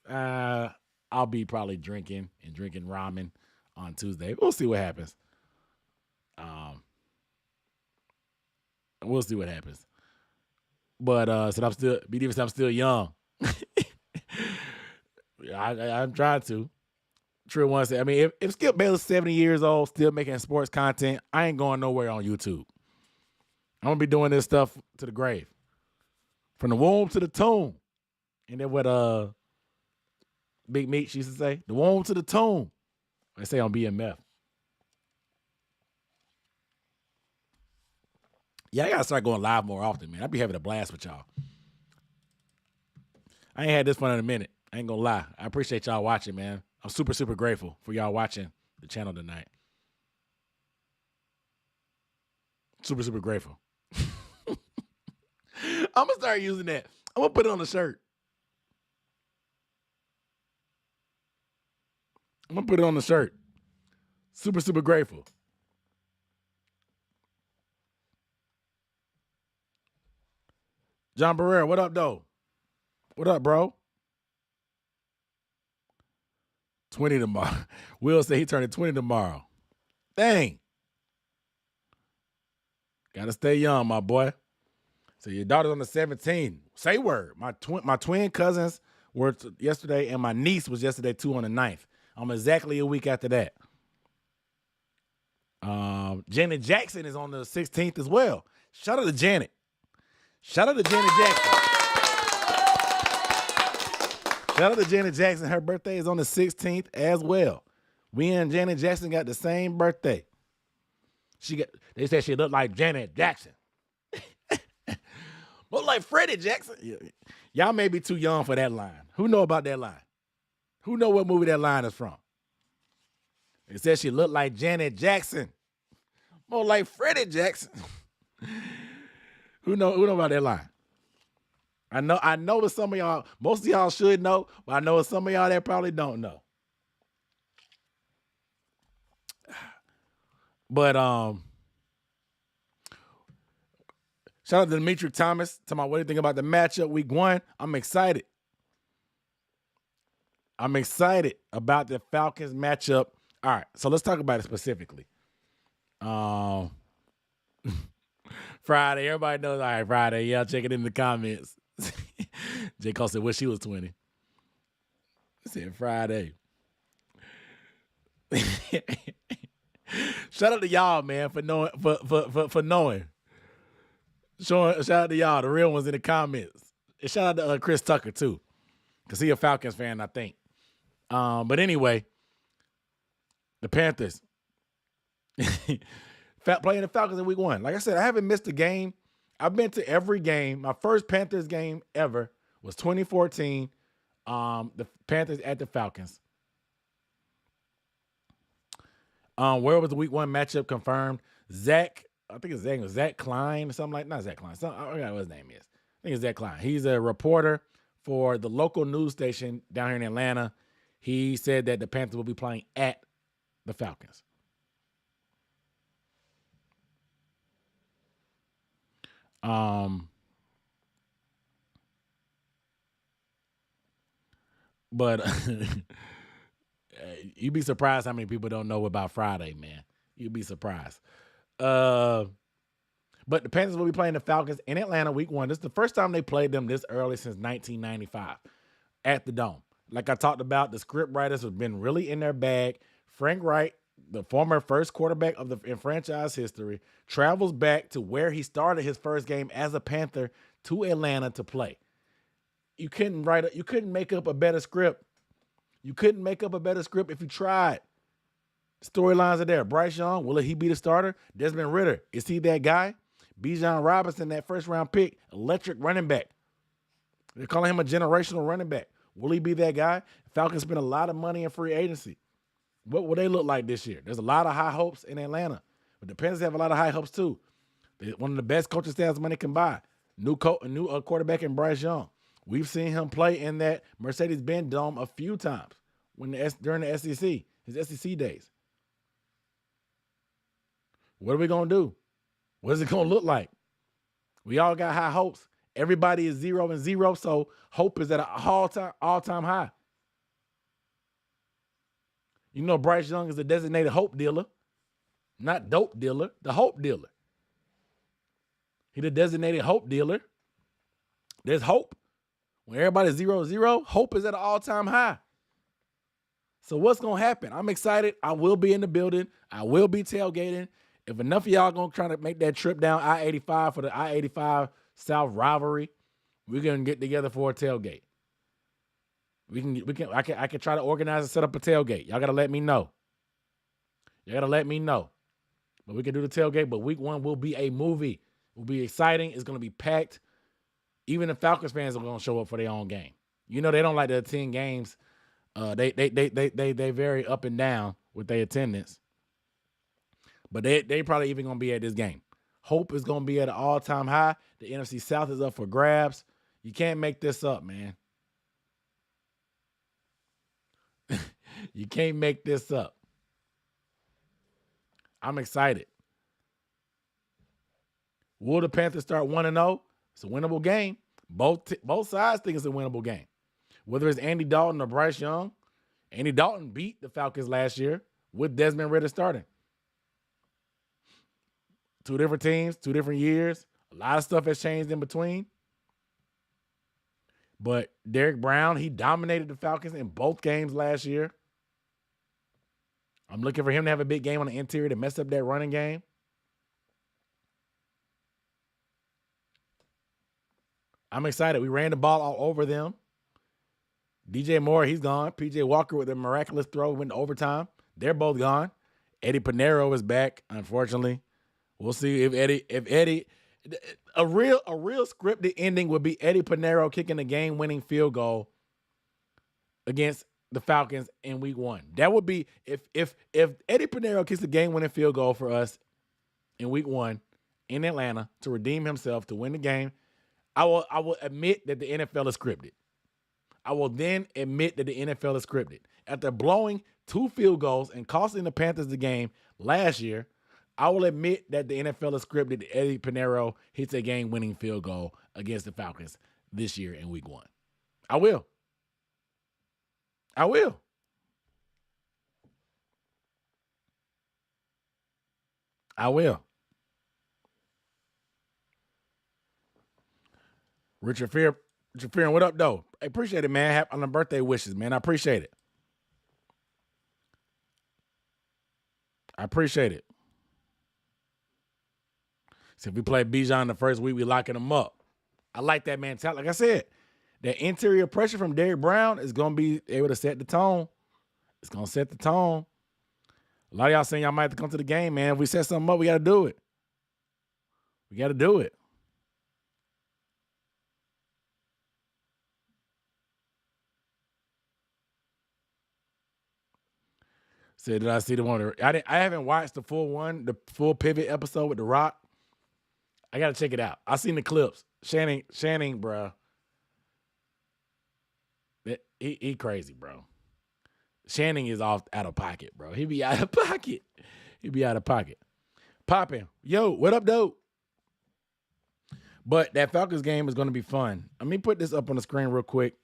I'll be probably drinking ramen on Tuesday. We'll see what happens. We'll see what happens. But so I'm still young. I'm trying to. Trill one said, I mean, if Skip Bayless 70 years old, still making sports content, I ain't going nowhere on YouTube. I'm gonna be doing this stuff to the grave. From the womb to the tomb. And then what Big Meat used to say, the womb to the tomb. They say on BMF. Yeah, I gotta start going live more often, man. I be having a blast with y'all. I ain't had this fun in a minute. I ain't gonna lie. I appreciate y'all watching, man. I'm super, super grateful for y'all watching the channel tonight. Super, super grateful. I'm gonna start using that. I'm gonna put it on the shirt. Super, super grateful. John Barrera, what up, though? What up, bro? 20 tomorrow. Will say he turning 20 tomorrow. Dang. Gotta stay young, my boy. So your daughter's on the 17th. Say word. My twin cousins were yesterday, and my niece was yesterday too on the 9th. I'm exactly a week after that. Janet Jackson is on the 16th as well. Shout out to Janet. Jackson. Her birthday is on the 16th as well. We and Janet Jackson got the same birthday. They said she looked like Janet Jackson. Look like Freddie Jackson. Y'all may be too young for that line. Who know about that line? Who know what movie that line is from? They said she looked like Janet Jackson. More like Freddie Jackson. Who know about that line? I know that some of y'all, most of y'all should know, but I know some of y'all that probably don't know. But shout out to Demetric Thomas. Talking about what do you think about the matchup week 1? I'm excited. About the Falcons matchup. All right, so let's talk about it specifically. Friday, everybody knows. All right, Friday. Y'all check it in the comments. J. Cole said, wish she was 20. I said Friday. Shout out to y'all, man, for knowing. For knowing. Shout out to y'all, the real ones in the comments. And shout out to Chris Tucker too, because he a Falcons fan, I think. But anyway, the Panthers playing the Falcons in week 1. Like I said, I haven't missed a game. I've been to every game. My first Panthers game ever was 2014. The Panthers at the Falcons. Where was the week 1 matchup confirmed? I think it's Zach Klein or something like not Zach Klein. I forgot what his name is. I think it's Zach Klein. He's a reporter for the local news station down here in Atlanta. He said that the Panthers will be playing at the Falcons. But you'd be surprised how many people don't know about Friday, man. You'd be surprised. But the Panthers will be playing the Falcons in Atlanta week 1. This is the first time they played them this early since 1995 at the Dome. Like I talked about, the script writers have been really in their bag. Frank Wright, the former first quarterback in franchise history, travels back to where he started his first game as a Panther to Atlanta to play. You couldn't make up a better script. You couldn't make up a better script if you tried. Storylines are there. Bryce Young, will he be the starter? Desmond Ridder, is he that guy? Bijan Robinson, that first-round pick, electric running back. They're calling him a generational running back. Will he be that guy? Falcons spent a lot of money in free agency. What will they look like this year? There's a lot of high hopes in Atlanta. But the Panthers have a lot of high hopes too. They're one of the best coaching staffs money can buy. New quarterback in Bryce Young. We've seen him play in that Mercedes-Benz Dome a few times during the SEC, his SEC days. What are we going to do? What is it going to look like? We all got high hopes. Everybody is 0-0, so hope is at an all-time high. You know Bryce Young is a designated hope dealer, not dope dealer, the hope dealer. He's the designated hope dealer. There's hope. When everybody's 0-0, hope is at an all-time high. So what's going to happen? I'm excited. I will be in the building. I will be tailgating. If enough of y'all going to try to make that trip down I-85 for the I-85 South rivalry, we're going to get together for a tailgate. I can try to organize and set up a tailgate. Y'all got to let me know. But we can do the tailgate, but week 1 will be a movie. It will be exciting. It's going to be packed. Even the Falcons fans are going to show up for their own game. You know they don't like to attend games. They vary up and down with their attendance. But they probably even going to be at this game. Hope is going to be at an all-time high. The NFC South is up for grabs. You can't make this up, man. You can't make this up. I'm excited. Will the Panthers start 1-0? It's a winnable game. Both sides think it's a winnable game. Whether it's Andy Dalton or Bryce Young, Andy Dalton beat the Falcons last year with Desmond Ridder starting. 2 different teams, 2 different years. A lot of stuff has changed in between. But Derrick Brown, he dominated the Falcons in both games last year. I'm looking for him to have a big game on the interior to mess up that running game. I'm excited. We ran the ball all over them. DJ Moore, he's gone. PJ Walker with a miraculous throw went to overtime. They're both gone. Eddie Pinheiro is back, unfortunately. We'll see if Eddie a real scripted ending would be Eddie Pinheiro kicking a game-winning field goal against the Falcons in week 1. That would be if Eddie Pinheiro kicks a game-winning field goal for us in week 1 in Atlanta to redeem himself to win the game. I will admit that the NFL is scripted. I will then admit that the NFL is scripted. After blowing 2 field goals and costing the Panthers the game last year, I will admit that the NFL is scripted. Eddie Pinheiro hits a game-winning field goal against the Falcons this year in week 1. I will. Richard Fearon, what up, though? I appreciate it, man. On the birthday wishes, man. I appreciate it. So if we play Bijan the first week, we locking him up. I like that mentality. Like I said, that interior pressure from Derrick Brown is going to be able to set the tone. It's going to set the tone. A lot of y'all saying y'all might have to come to the game, man. If we set something up, we got to do it. Said, did I see the one? I haven't watched the full pivot episode with The Rock. I got to check it out. I seen the clips. Channing, bro. He crazy, bro. Channing is out of pocket, bro. He be out of pocket. Popping. Yo, what up, dope? But that Falcons game is going to be fun. Let me put this up on the screen real quick.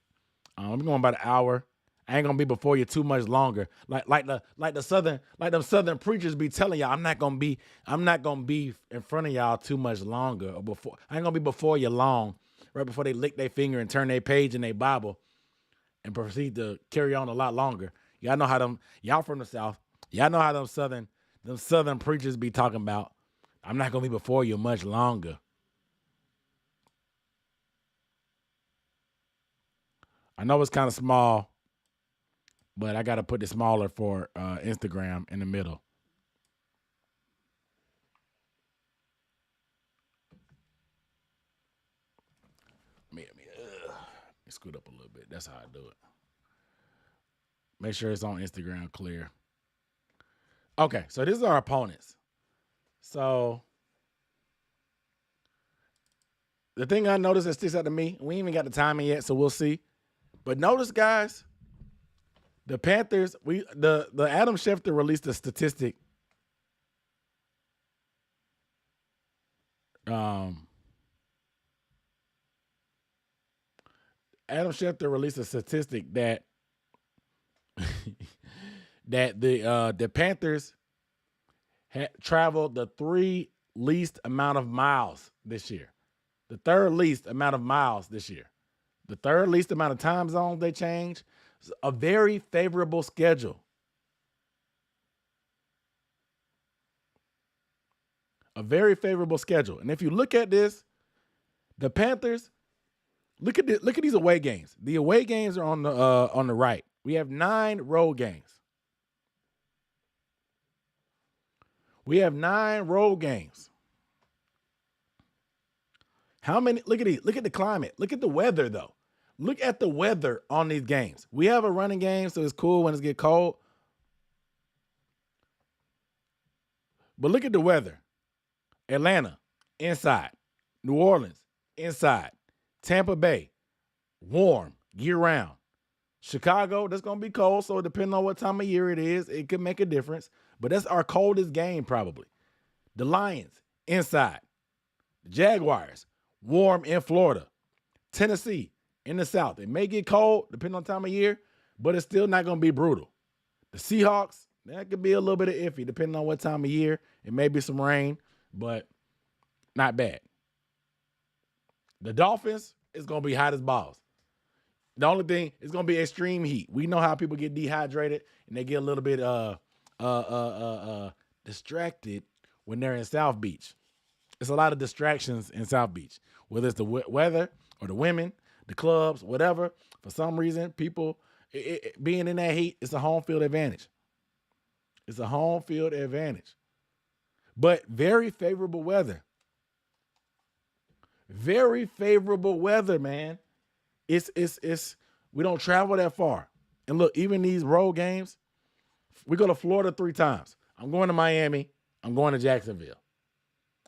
I'm going about an hour. I ain't gonna be before you too much longer. Like them southern preachers be telling y'all, I'm not gonna be in front of y'all too much longer. Or before I ain't gonna be before you long, right before they lick their finger and turn their page in their Bible and proceed to carry on a lot longer. Y'all know how y'all from the South. Y'all know how them southern preachers be talking about. I'm not gonna be before you much longer. I know it's kind of small, but I got to put it smaller for Instagram in the middle. Let me scoot up a little bit. That's how I do it. Make sure it's on Instagram clear. Okay, so these are our opponents. So the thing I noticed that sticks out to me, we ain't even got the timing yet, so we'll see. But notice, guys, the Panthers, the Adam Schefter released a statistic. Adam Schefter released a statistic that that the Panthers had traveled the third least amount of miles this year. The third least amount of miles this year. The third least amount of time zones they changed. A very favorable schedule. A very favorable schedule. And if you look at this, the Panthers, look at these away games. The away games are on the right. We have 9 road games. How many? Look at these. Look at the climate. Look at the weather, though. Look at the weather on these games. We have a running game, so it's cool when it gets cold. But look at the weather. Atlanta, inside. New Orleans, inside. Tampa Bay, warm, year-round. Chicago, that's going to be cold, so depending on what time of year it is, it could make a difference. But that's our coldest game, probably. The Lions, inside. The Jaguars, warm in Florida. Tennessee, in the South. It may get cold, depending on time of year, but it's still not going to be brutal. The Seahawks, that could be a little bit of iffy, depending on what time of year. It may be some rain, but not bad. The Dolphins, it's going to be hot as balls. The only thing, it's going to be extreme heat. We know how people get dehydrated and they get a little bit distracted when they're in South Beach. It's a lot of distractions in South Beach, whether it's the weather or the women, the clubs, whatever. For some reason, people being in that heat, it's a home field advantage. It's a home field advantage. But very favorable weather. Very favorable weather, man. It's we don't travel that far. And look, even these road games, we go to Florida 3 times. I'm going to Miami. I'm going to Jacksonville.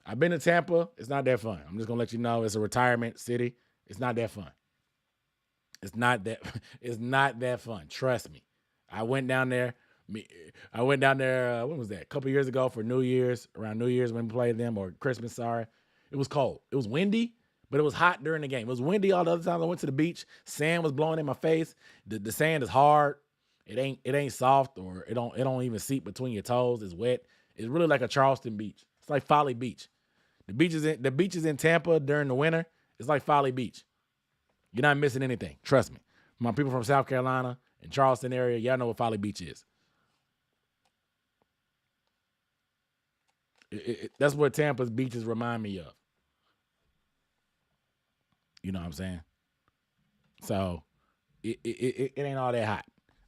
I've been to Tampa. It's not that fun. I'm just going to let you know it's a retirement city. It's not that fun. It's not that fun. Trust me. I went down there. When was that? A couple years ago for New Year's, around New Year's when we played them, or Christmas, sorry. It was cold. It was windy, but it was hot during the game. It was windy all the other times I went to the beach. Sand was blowing in my face. The sand is hard. It ain't soft, or it don't even seep between your toes. It's wet. It's really like a Charleston beach. It's like Folly Beach. The beaches in Tampa during the winter, it's like Folly Beach. You're not missing anything. Trust me. My people from South Carolina and Charleston area, y'all know what Folly Beach is. That's what Tampa's beaches remind me of. You know what I'm saying? So it ain't all that hot.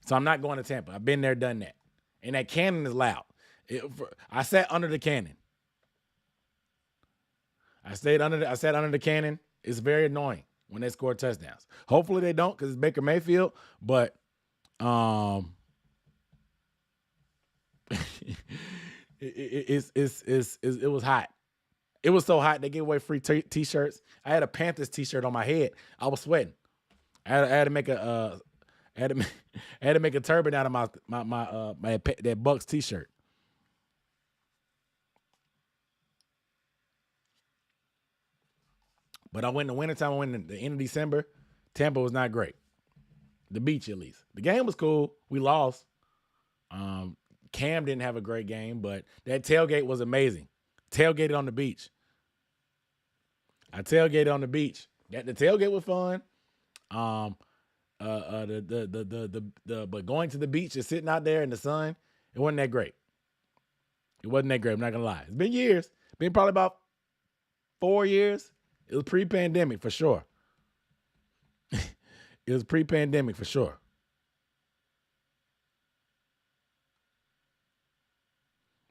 So I'm not going to Tampa. I've been there, done that. And that cannon is loud. I sat under the cannon. I sat under the cannon. It's very annoying when they score touchdowns. Hopefully they don't, because it's Baker Mayfield. But It was hot. It was so hot they gave away free t-shirts. I had a Panthers t-shirt on my head. I was sweating. I had to make a I had to, I had to make a turban out of my that Bucks t-shirt. But I went in the wintertime. I went in the end of December. Tampa was not great. The beach, at least. The game was cool. We lost. Cam didn't have a great game, but that tailgate was amazing. Tailgated on the beach. I tailgated on the beach. The tailgate was fun. But going to the beach and sitting out there in the sun, it wasn't that great. It wasn't that great. I'm not gonna lie. It's been years. Been probably about 4 years. It was pre-pandemic for sure. It was pre-pandemic for sure.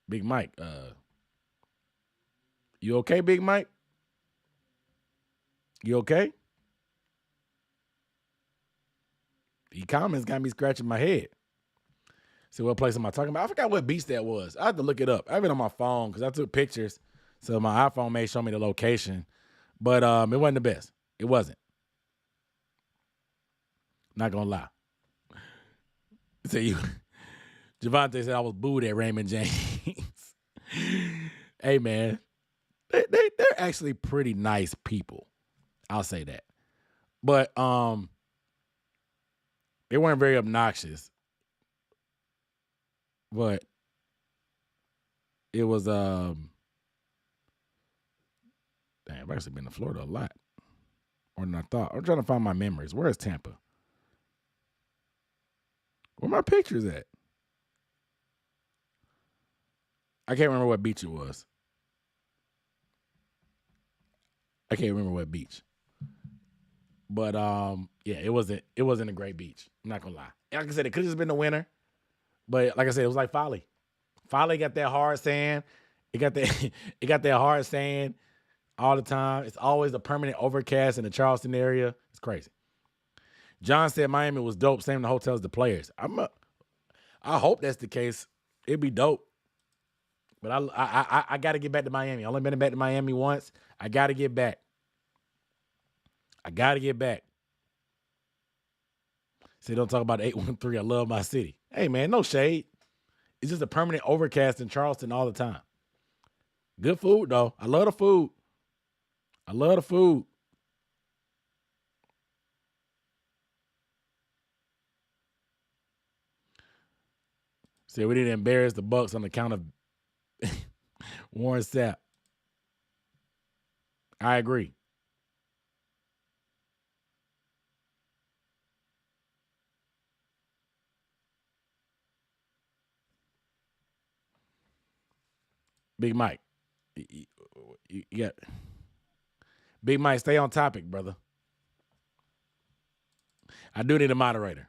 Big Mike, you okay, Big Mike? You okay? The comments got me scratching my head. So what place am I talking about? I forgot what beach that was. I have to look it up. I have it on my phone because I took pictures. So my iPhone may show me the location. But it wasn't the best. It wasn't. Not gonna lie. So Javante said I was booed at Raymond James. Hey man, they're actually pretty nice people. I'll say that. But they weren't very obnoxious. But it was damn, I've actually been to Florida a lot. More than I thought. I'm trying to find my memories. Where is Tampa? Where my pictures at? I can't remember what beach it was. I can't remember what beach. But yeah, it wasn't a great beach. I'm not gonna lie. Like I said, it could have just been the winter. But like I said, it was like Folly. Folly got that hard sand. It got that hard sand all the time. It's always a permanent overcast in the Charleston area. It's crazy. John said Miami was dope. Same in the hotels, the players. I hope that's the case. It'd be dope. But I got to get back to Miami. I only been back to Miami once. I got to get back. See, don't talk about 813. I love my city. Hey, man, no shade. It's just a permanent overcast in Charleston all the time. Good food, though. I love the food. See, we didn't embarrass the Bucks on the count of Warren Sapp. I agree. Big Mike. You got Big Mike, stay on topic, brother. I do need a moderator.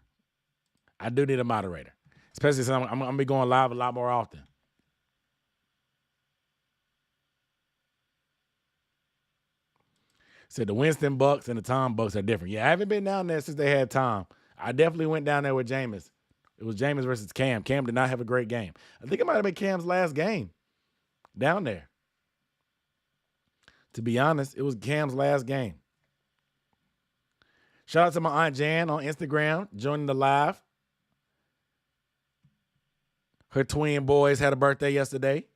Especially since I'm going to be going live a lot more often. Said the Winston Bucks and the Tom Bucks are different. Yeah, I haven't been down there since they had Tom. I definitely went down there with Jameis. It was Jameis versus Cam. Cam did not have a great game. I think it might have been Cam's last game down there. To be honest, it was Cam's last game. Shout out to my Aunt Jan on Instagram, joining the live. Her twin boys had a birthday yesterday.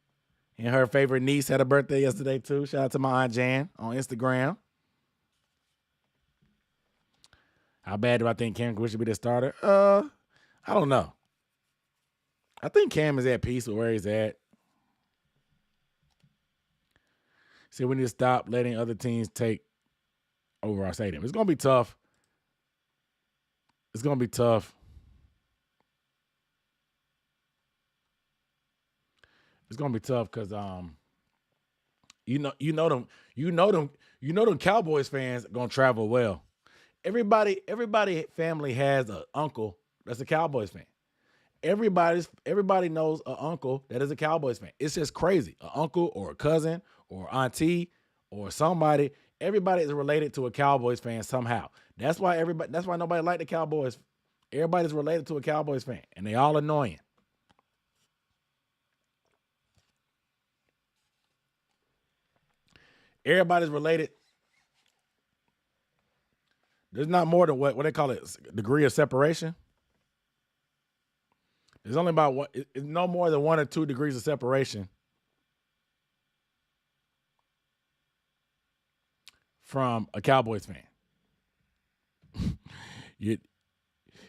And her favorite niece had a birthday yesterday, too. Shout out to my Aunt Jan on Instagram. How bad do I think Cam should be the starter? I don't know. I think Cam is at peace with where he's at. See, we need to stop letting other teams take over our stadium. It's going to be tough. It's going to be tough. It's going to be tough because you know them Cowboys fans are going to travel well. Everybody family has an uncle that's a Cowboys fan. Everybody knows an uncle that is a Cowboys fan. It's just crazy. An uncle or a cousin or auntie or somebody. Everybody is related to a Cowboys fan somehow. That's why nobody liked the Cowboys. Everybody's related to a Cowboys fan, and they all annoying. Everybody's related. There's not more than what they call it, degree of separation. There's only about it's no more than 1 or 2 degrees of separation from a Cowboys fan.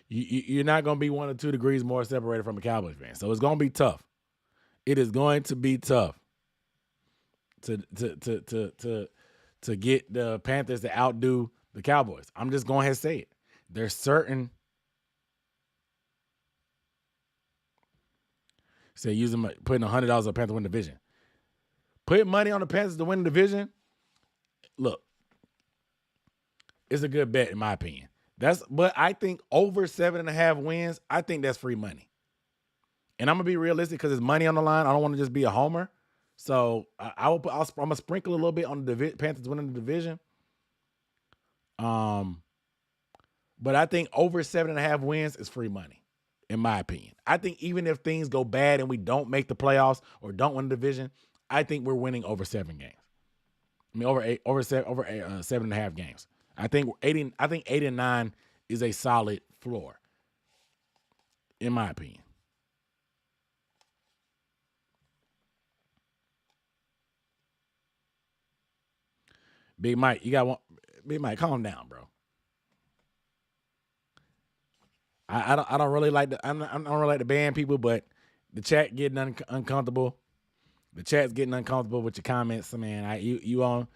You're not going to be 1 or 2 degrees more separated from a Cowboys fan. So it's going to be tough. It is going to be tough to get the Panthers to outdo the Cowboys. I'm just going ahead and say it. There's certain say putting $100 on the Panthers to win the division. Putting money on the Panthers to win the division. Look, it's a good bet in my opinion. But I think over 7.5 wins, I think that's free money. And I'm gonna be realistic because it's money on the line. I don't want to just be a homer. So I'm gonna sprinkle a little bit on the Panthers winning the division. But I think over 7.5 wins is free money, in my opinion. I think even if things go bad and we don't make the playoffs or don't win the division, I think we're winning over 7 games. I mean, over 7.5 games. I think 8 and 9 is a solid floor, in my opinion. Big Mike, you got one. Big Mike, calm down, bro. I don't really like I don't really like to ban people, but the chat getting uncomfortable. The chat's getting uncomfortable with your comments. So man, you on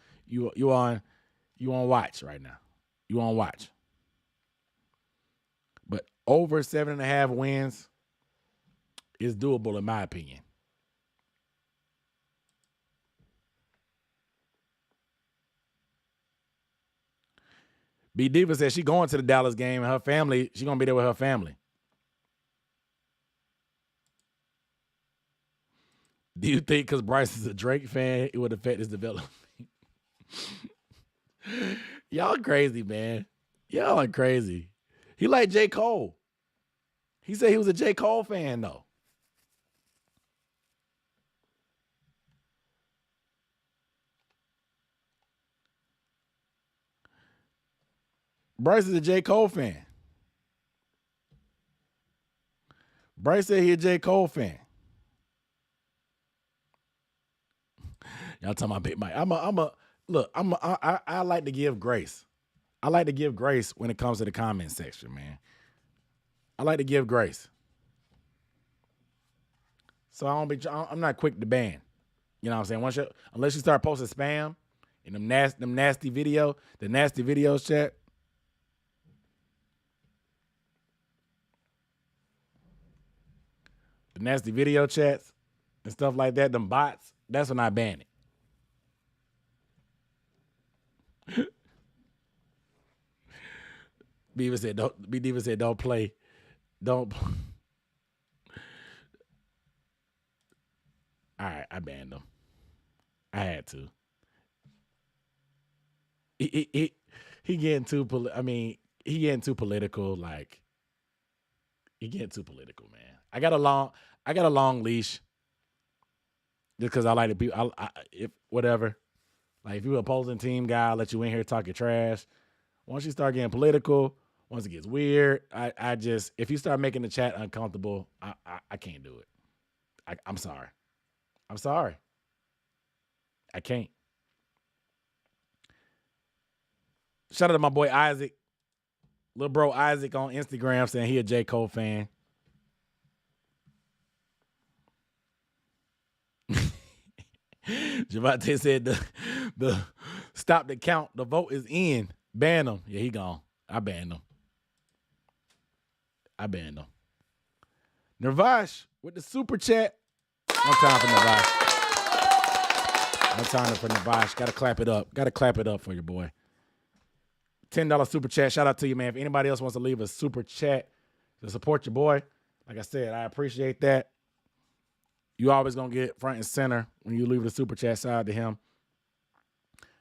watch right now. You on watch. But over 7.5 wins is doable in my opinion. B Diva says she going to the Dallas game and her family, she gonna be there with her family. Do you think because Bryce is a Drake fan, it would affect his development? Y'all crazy, man. Y'all are crazy. He like J. Cole. He said he was a J. Cole fan, though. Bryce is a J. Cole fan. Bryce said he a J. Cole fan. Y'all talking about Big Mike. I like to give grace. I like to give grace when it comes to the comment section, man. I like to give grace. So I'm not quick to ban. You know what I'm saying? Unless you start posting spam in them nasty videos chat. The nasty video chats and stuff like that, them bots, that's when I ban it. Beaver said, don't play. Don't. All right, I banned them. I had to. He getting too he getting too political. Like, he getting too political, man. I got a long leash. Just because I like to be, if whatever. Like, if you're a opposing team guy, I'll let you in here talk your trash. Once you start getting political, once it gets weird, if you start making the chat uncomfortable, I can't do it. I'm sorry. I'm sorry. I can't. Shout out to my boy Isaac. Little bro Isaac on Instagram saying he a J. Cole fan. Javante said the stop the count. The vote is in. Ban him. Yeah, he gone. I banned him. Nervash with the super chat. One time for Nervash. Got to clap it up. Got to clap it up for your boy. $10 super chat. Shout out to you, man. If anybody else wants to leave a super chat to support your boy, like I said, I appreciate that. You always going to get front and center when you leave the super chat. Shout out to him.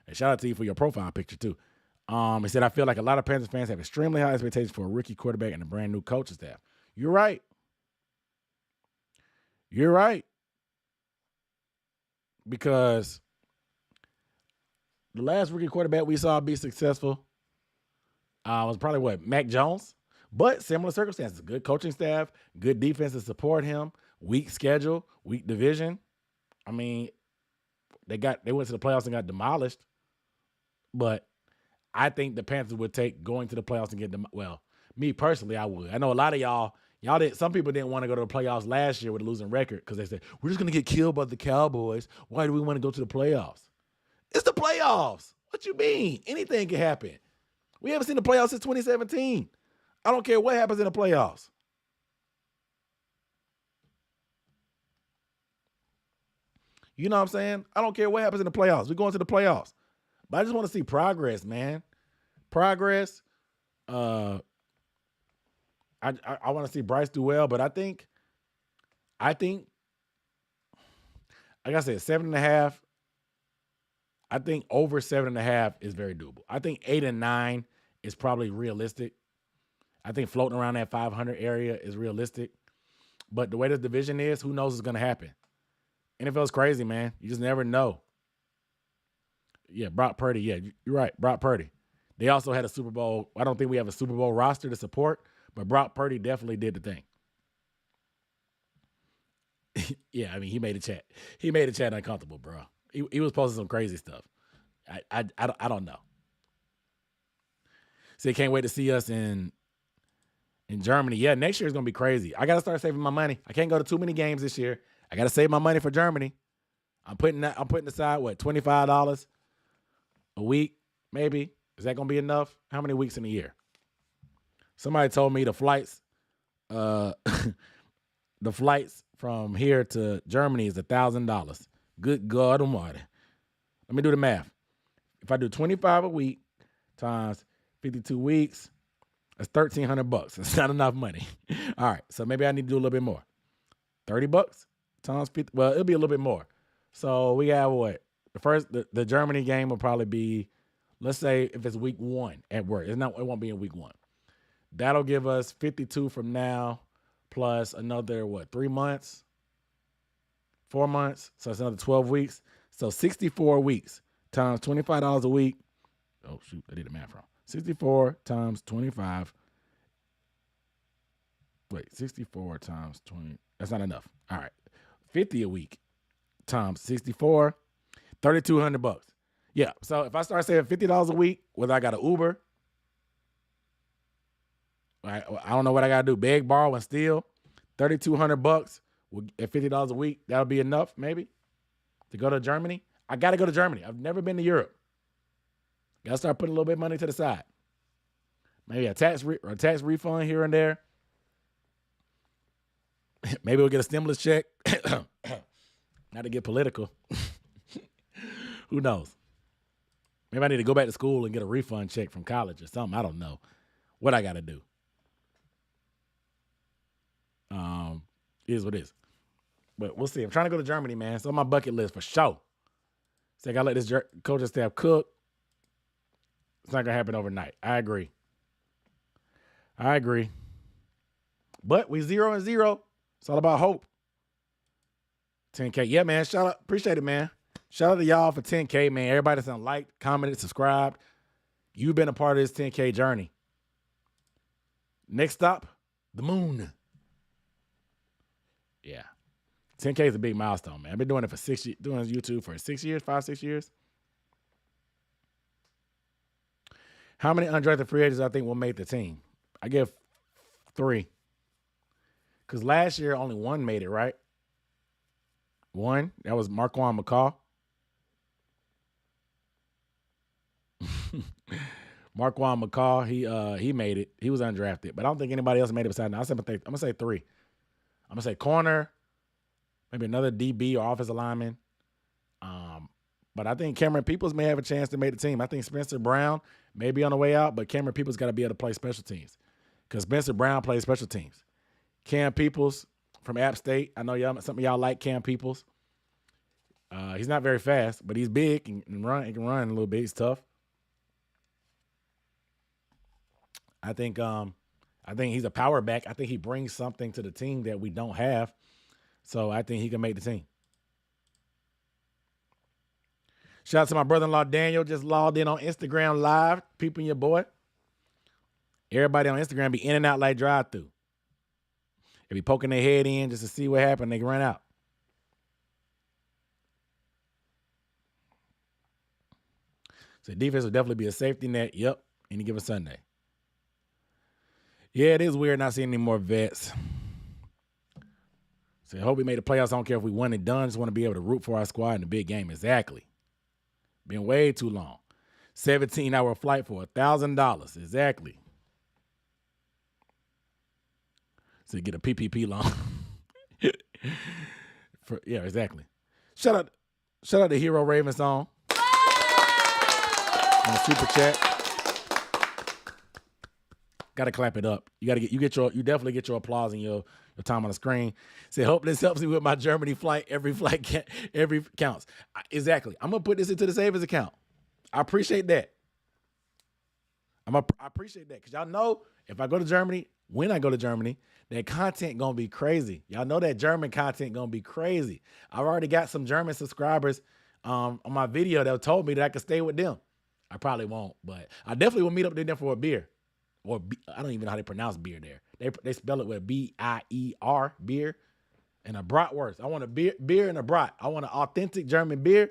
And shout out to you for your profile picture, too. He said, I feel like a lot of Panthers fans have extremely high expectations for a rookie quarterback and a brand new coaching staff. You're right. Because the last rookie quarterback we saw be successful was probably Mac Jones. But similar circumstances, good coaching staff, good defense to support him, weak schedule, weak division. I mean, they went to the playoffs and got demolished. But I think the Panthers would take going to the playoffs and get them. Well, me personally, I would. I know a lot of y'all didn't. Some people didn't want to go to the playoffs last year with a losing record because they said we're just going to get killed by the Cowboys. Why do we want to go to the playoffs? It's the playoffs. What you mean? Anything can happen. We haven't seen the playoffs since 2017. I don't care what happens in the playoffs. You know what I'm saying? I don't care what happens in the playoffs. We're going to the playoffs. But I just want to see progress, man. Progress. I want to see Bryce do well, but I think, like I said, 7.5. I think over 7.5 is very doable. I think 8 and 9 is probably realistic. I think floating around that 500 area is realistic. But the way this division is, who knows what's going to happen? NFL's crazy, man. You just never know. Yeah, Brock Purdy. Yeah, you're right. Brock Purdy. They also had a Super Bowl. I don't think we have a Super Bowl roster to support, but Brock Purdy definitely did the thing. Yeah, I mean, he made the chat. He made the chat uncomfortable, bro. He was posting some crazy stuff. I don't know. So they can't wait to see us in Germany. Yeah, next year is going to be crazy. I got to start saving my money. I can't go to too many games this year. I got to save my money for Germany. I'm putting aside, $25 a week, maybe. Is that going to be enough? How many weeks in a year? Somebody told me the flights from here to Germany is $1,000. Good God Almighty. Let me do the math. If I do 25 a week times 52 weeks, that's $1,300. That's not enough money. All right, so maybe I need to do a little bit more. $30 times 50. Well, it'll be a little bit more. So we have what? The Germany game will probably be, let's say if it's week 1 at work. It won't be in week 1. That'll give us 52 from now plus another 3 months? 4 months. So it's another 12 weeks. So 64 weeks times $25 a week. Oh, shoot. I did the math wrong. 64 times 25. Wait, 64 times 20. That's not enough. All right. 50 a week times 64. $3,200. Yeah. So if I start saving $50 a week, whether I got an Uber, I don't know what I got to do. Beg, borrow, and steal. $3,200 at $50 a week. That'll be enough, maybe, to go to Germany. I got to go to Germany. I've never been to Europe. Got to start putting a little bit of money to the side. Maybe a tax refund here and there. Maybe we'll get a stimulus check. Not to get political. Who knows? Maybe I need to go back to school and get a refund check from college or something. I don't know what I got to do. Is what it is. But we'll see. I'm trying to go to Germany, man. It's on my bucket list for sure. So I got to let this coaching staff cook. It's not going to happen overnight. I agree. But we 0-0. It's all about hope. 10K. Yeah, man. Shout out. Appreciate it, man. Shout out to y'all for 10K, man. Everybody that's liked, commented, subscribed. You've been a part of this 10K journey. Next stop, the moon. Yeah. 10K is a big milestone, man. I've been doing it for 6 years, doing YouTube for 6 years, 5-6 years. How many undrafted free agents I think will make the team? I give 3. Because last year only 1 made it, right? 1. That was Marquand McCall. Marquand McCall, he made it. He was undrafted. But I don't think anybody else made it besides now. I'm going to say 3. I'm going to say corner, maybe another DB or offensive lineman. But I think Cameron Peoples may have a chance to make the team. I think Spencer Brown may be on the way out, but Cameron Peoples got to be able to play special teams because Spencer Brown plays special teams. Cam Peoples from App State. I know some of y'all like Cam Peoples. He's not very fast, but he's big and run. He can run a little bit. He's tough. I think he's a power back. I think he brings something to the team that we don't have. So I think he can make the team. Shout out to my brother-in-law, Daniel. Just logged in on Instagram Live. Peeping your boy. Everybody on Instagram be in and out like drive-through. They be poking their head in just to see what happened. They can run out. So defense will definitely be a safety net. Yep. Any given Sunday. Yeah, it is weird not seeing any more vets. So I hope we made the playoffs. I don't care if we won and done. Just want to be able to root for our squad in the big game. Exactly. Been way too long. 17-hour flight for $1,000. Exactly. So you get a PPP loan. Yeah, exactly. Shout out to Hero Raven Song. On the super chat. Gotta clap it up. You definitely get your applause and your time on the screen. Say, hope this helps me with my Germany flight. Every counts. Exactly. I'm gonna put this into the savings account. I appreciate that. I appreciate that because y'all know if I go to Germany, when I go to Germany, that content gonna be crazy. Y'all know that German content gonna be crazy. I've already got some German subscribers on my video that told me that I could stay with them. I probably won't, but I definitely will meet up with them for a beer. Or I don't even know how they pronounce beer there. They spell it with B-I-E-R, beer, and a bratwurst. I want a beer and a brat. I want an authentic German beer,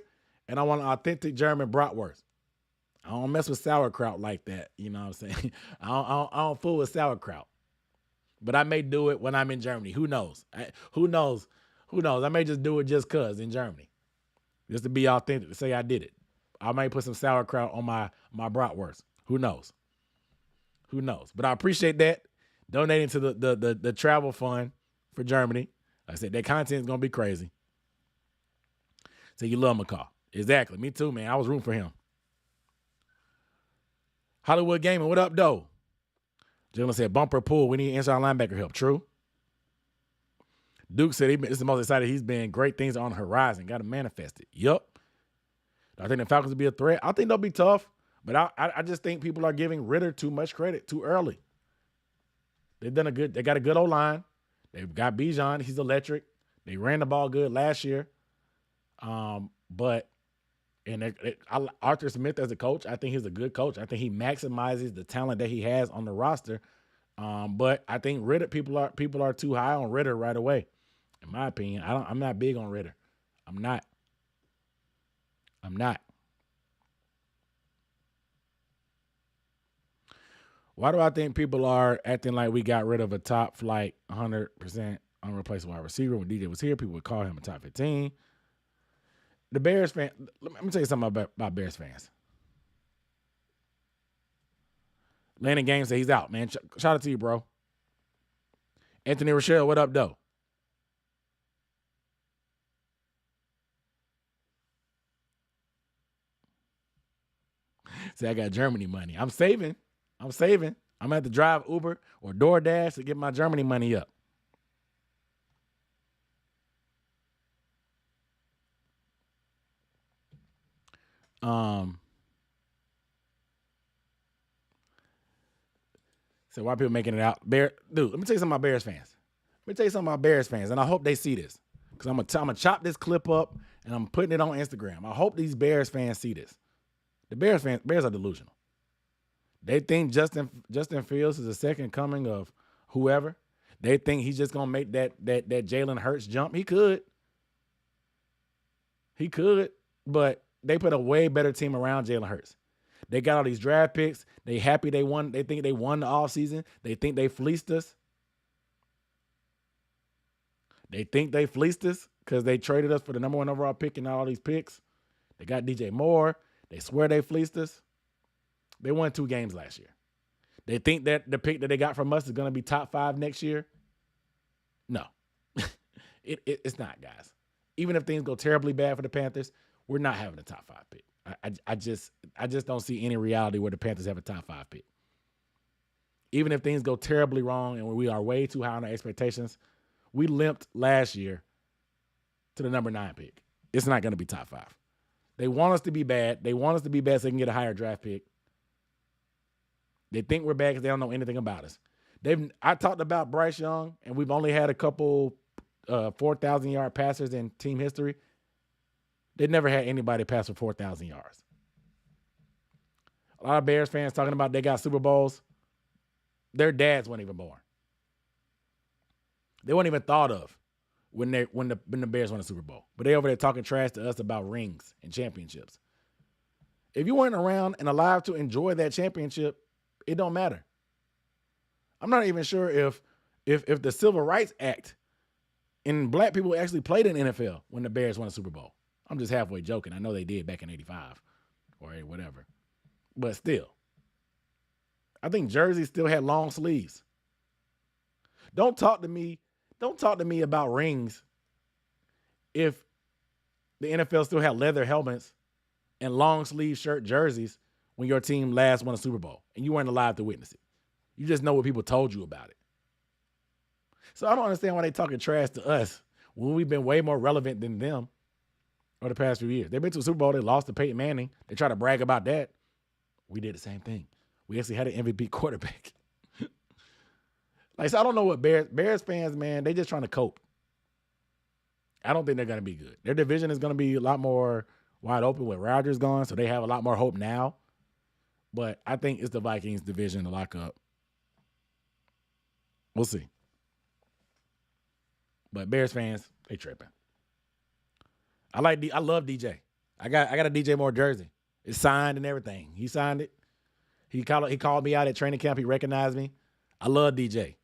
and I want an authentic German bratwurst. I don't mess with sauerkraut like that. You know what I'm saying? I don't fool with sauerkraut. But I may do it when I'm in Germany. Who knows? Who knows? I may just do it just because in Germany. Just to be authentic, to say I did it. I might put some sauerkraut on my bratwurst. Who knows? But I appreciate that. Donating to the travel fund for Germany. Like I said, that content is going to be crazy. So you love McCall. Exactly. Me too, man. I was rooting for him. Hollywood Gaming, what up, though? Jalen said, bumper pool. We need inside linebacker help. True. Duke said this is the most excited he's been. Great things are on the horizon. Got to manifest it. Yup. I think the Falcons will be a threat. I think they'll be tough. But I just think people are giving Ritter too much credit too early. They got a good O-line. They've got Bijan. He's electric. They ran the ball good last year. Arthur Smith as a coach, I think he's a good coach. I think he maximizes the talent that he has on the roster. But I think Ritter, people are too high on Ritter right away. In my opinion, I'm not big on Ritter. I'm not. Why do I think people are acting like we got rid of a top flight 100% unreplaceable wide receiver? When DJ was here, people would call him a top 15. The Bears fan, let me tell you something about Bears fans. Landon Games said he's out, man. Shout out to you, bro. Anthony Rochelle, what up, though? Say I got Germany money. I'm saving. I'm going to have to drive Uber or DoorDash to get my Germany money up. So why people making it out? Dude, let me tell you something about Bears fans. And I hope they see this. Because I'm gonna chop this clip up and I'm putting it on Instagram. I hope these Bears fans see this. The Bears are delusional. They think Justin Fields is the second coming of whoever. They think he's just gonna make that Jalen Hurts jump. He could, but they put a way better team around Jalen Hurts. They got all these draft picks. They happy they won. They think they won the offseason. They think they fleeced us. Because they traded us for the number 1 overall pick and all these picks. They got DJ Moore. They swear they fleeced us. They won 2 games last year. They think that the pick that they got from us is going to be top 5 next year. No, it's not, guys. Even if things go terribly bad for the Panthers, we're not having a top 5 pick. I just don't see any reality where the Panthers have a top 5 pick. Even if things go terribly wrong and we are way too high on our expectations, we limped last year to the number 9 pick. It's not going to be top 5. They want us to be bad. So they can get a higher draft pick. They think we're bad because they don't know anything about us. I talked about Bryce Young, and we've only had a couple 4,000-yard passers in team history. They never had anybody pass for 4,000 yards. A lot of Bears fans talking about they got Super Bowls. Their dads weren't even born. They weren't even thought of when the Bears won a Super Bowl. But they over there talking trash to us about rings and championships. If you weren't around and alive to enjoy that championship, it don't matter. I'm not even sure if the Civil Rights Act and black people actually played in the NFL when the Bears won a Super Bowl. I'm just halfway joking. I know they did back in 85 or whatever. But still, I think jerseys still had long sleeves. Don't talk to me about rings if the NFL still had leather helmets and long sleeve shirt jerseys when your team last won a Super Bowl and you weren't alive to witness it. You just know what people told you about it. So I don't understand why they talking trash to us when we've been way more relevant than them over the past few years. They've been to a Super Bowl. They lost to Peyton Manning. They try to brag about that. We did the same thing. We actually had an MVP quarterback. So I don't know what Bears fans, man, they just trying to cope. I don't think they're going to be good. Their division is going to be a lot more wide open with Rodgers gone, so they have a lot more hope now. But I think it's the Vikings division to lock up. We'll see. But Bears fans, they tripping. I love DJ. I got a DJ Moore jersey. It's signed and everything. He signed it. He called me out at training camp. He recognized me. I love DJ.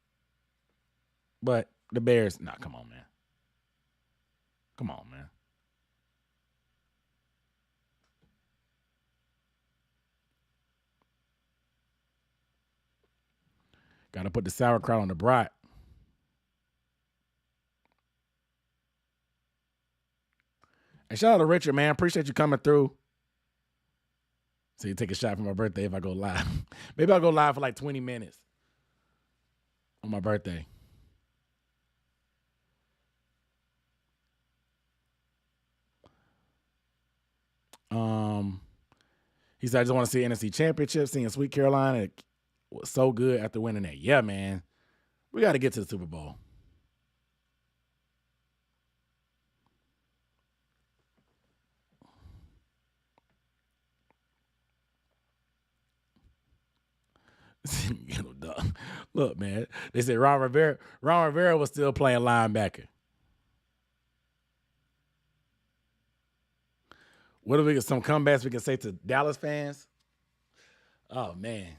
But the Bears, come on, man. Come on, man. Got to put the sauerkraut on the brat. And shout out to Richard, man. Appreciate you coming through. So you take a shot for my birthday if I go live. Maybe I'll go live for like 20 minutes on my birthday. He said, I just want to see NFC Championship, seeing Sweet Carolina. It was so good after winning that. Yeah, man. We got to get to the Super Bowl. Look, man. They said Ron Rivera was still playing linebacker. What are some comebacks we can say to Dallas fans? Oh man,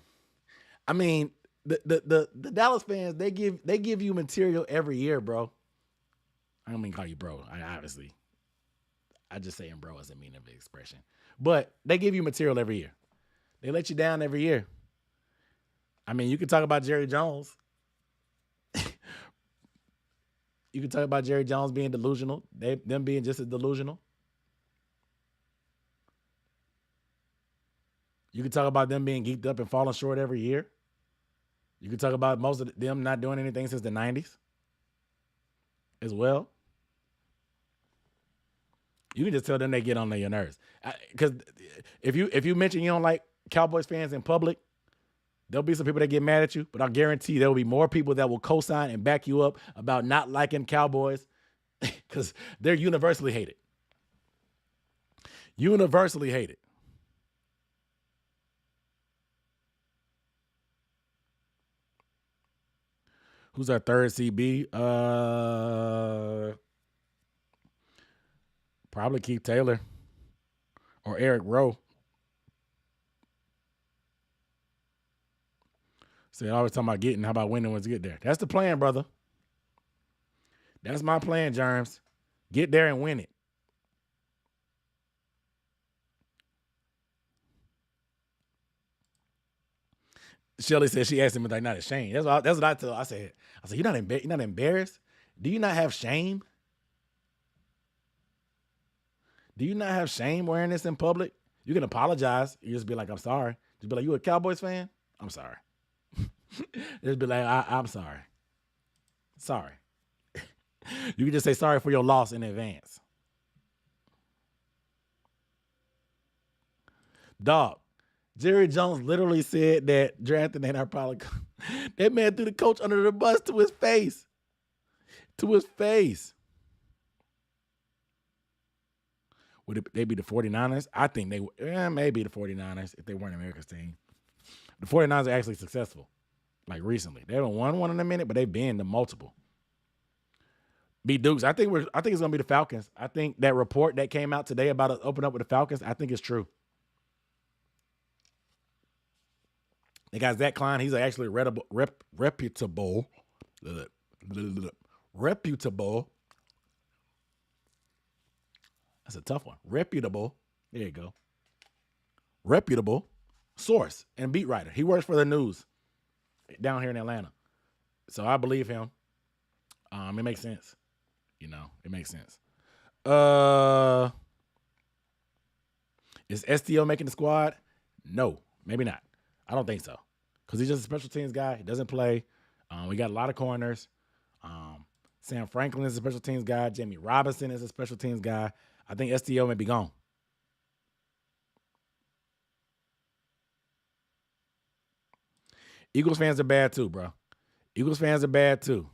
I mean the Dallas fans they give you material every year, bro. I don't mean call you bro. I just saying bro as a meaning of the expression, but they give you material every year. They let you down every year. I mean, you can talk about Jerry Jones. You can talk about Jerry Jones being delusional. Them being just as delusional. You can talk about them being geeked up and falling short every year. You can talk about most of them not doing anything since the 90s as well. You can just tell them they get on your nerves. Because if you mention you don't like Cowboys fans in public, there'll be some people that get mad at you, but I'll guarantee there will be more people that will co-sign and back you up about not liking Cowboys because they're universally hated. Universally hated. Who's our third CB? Probably Keith Taylor or Eric Rowe. So they're always talking about getting. How about winning once you get there? That's the plan, brother. That's my plan, Germs. Get there and win it. Shelly said she asked him if they're not ashamed. That's what I told. I said, you're not embarrassed? Do you not have shame? Do you not have shame wearing this in public? You can apologize. You just be like, I'm sorry. Just be like, you a Cowboys fan? I'm sorry. Just be like, I'm sorry. Sorry. You can just say sorry for your loss in advance. Dog. Jerry Jones literally said that drafting ain't our problem. That man threw the coach under the bus to his face. To his face. Would they be the 49ers? I think they maybe the 49ers if they weren't America's team. The 49ers are actually successful, like recently. They haven't won one in a minute, but they've been to multiple. Beat Dukes. I think it's gonna be the Falcons. I think that report that came out today about us open up with the Falcons, I think it's true. They got Zach Klein. He's actually reputable. That's a tough one. Reputable. There you go. Reputable source and beat writer. He works for the news down here in Atlanta. So I believe him. It makes sense. It makes sense. Is STO making the squad? No, maybe not. I don't think so. Because he's just a special teams guy. He doesn't play. We got a lot of corners. Sam Franklin is a special teams guy. Jamie Robinson is a special teams guy. I think STO may be gone. Eagles fans are bad too, bro. Eagles fans are bad too.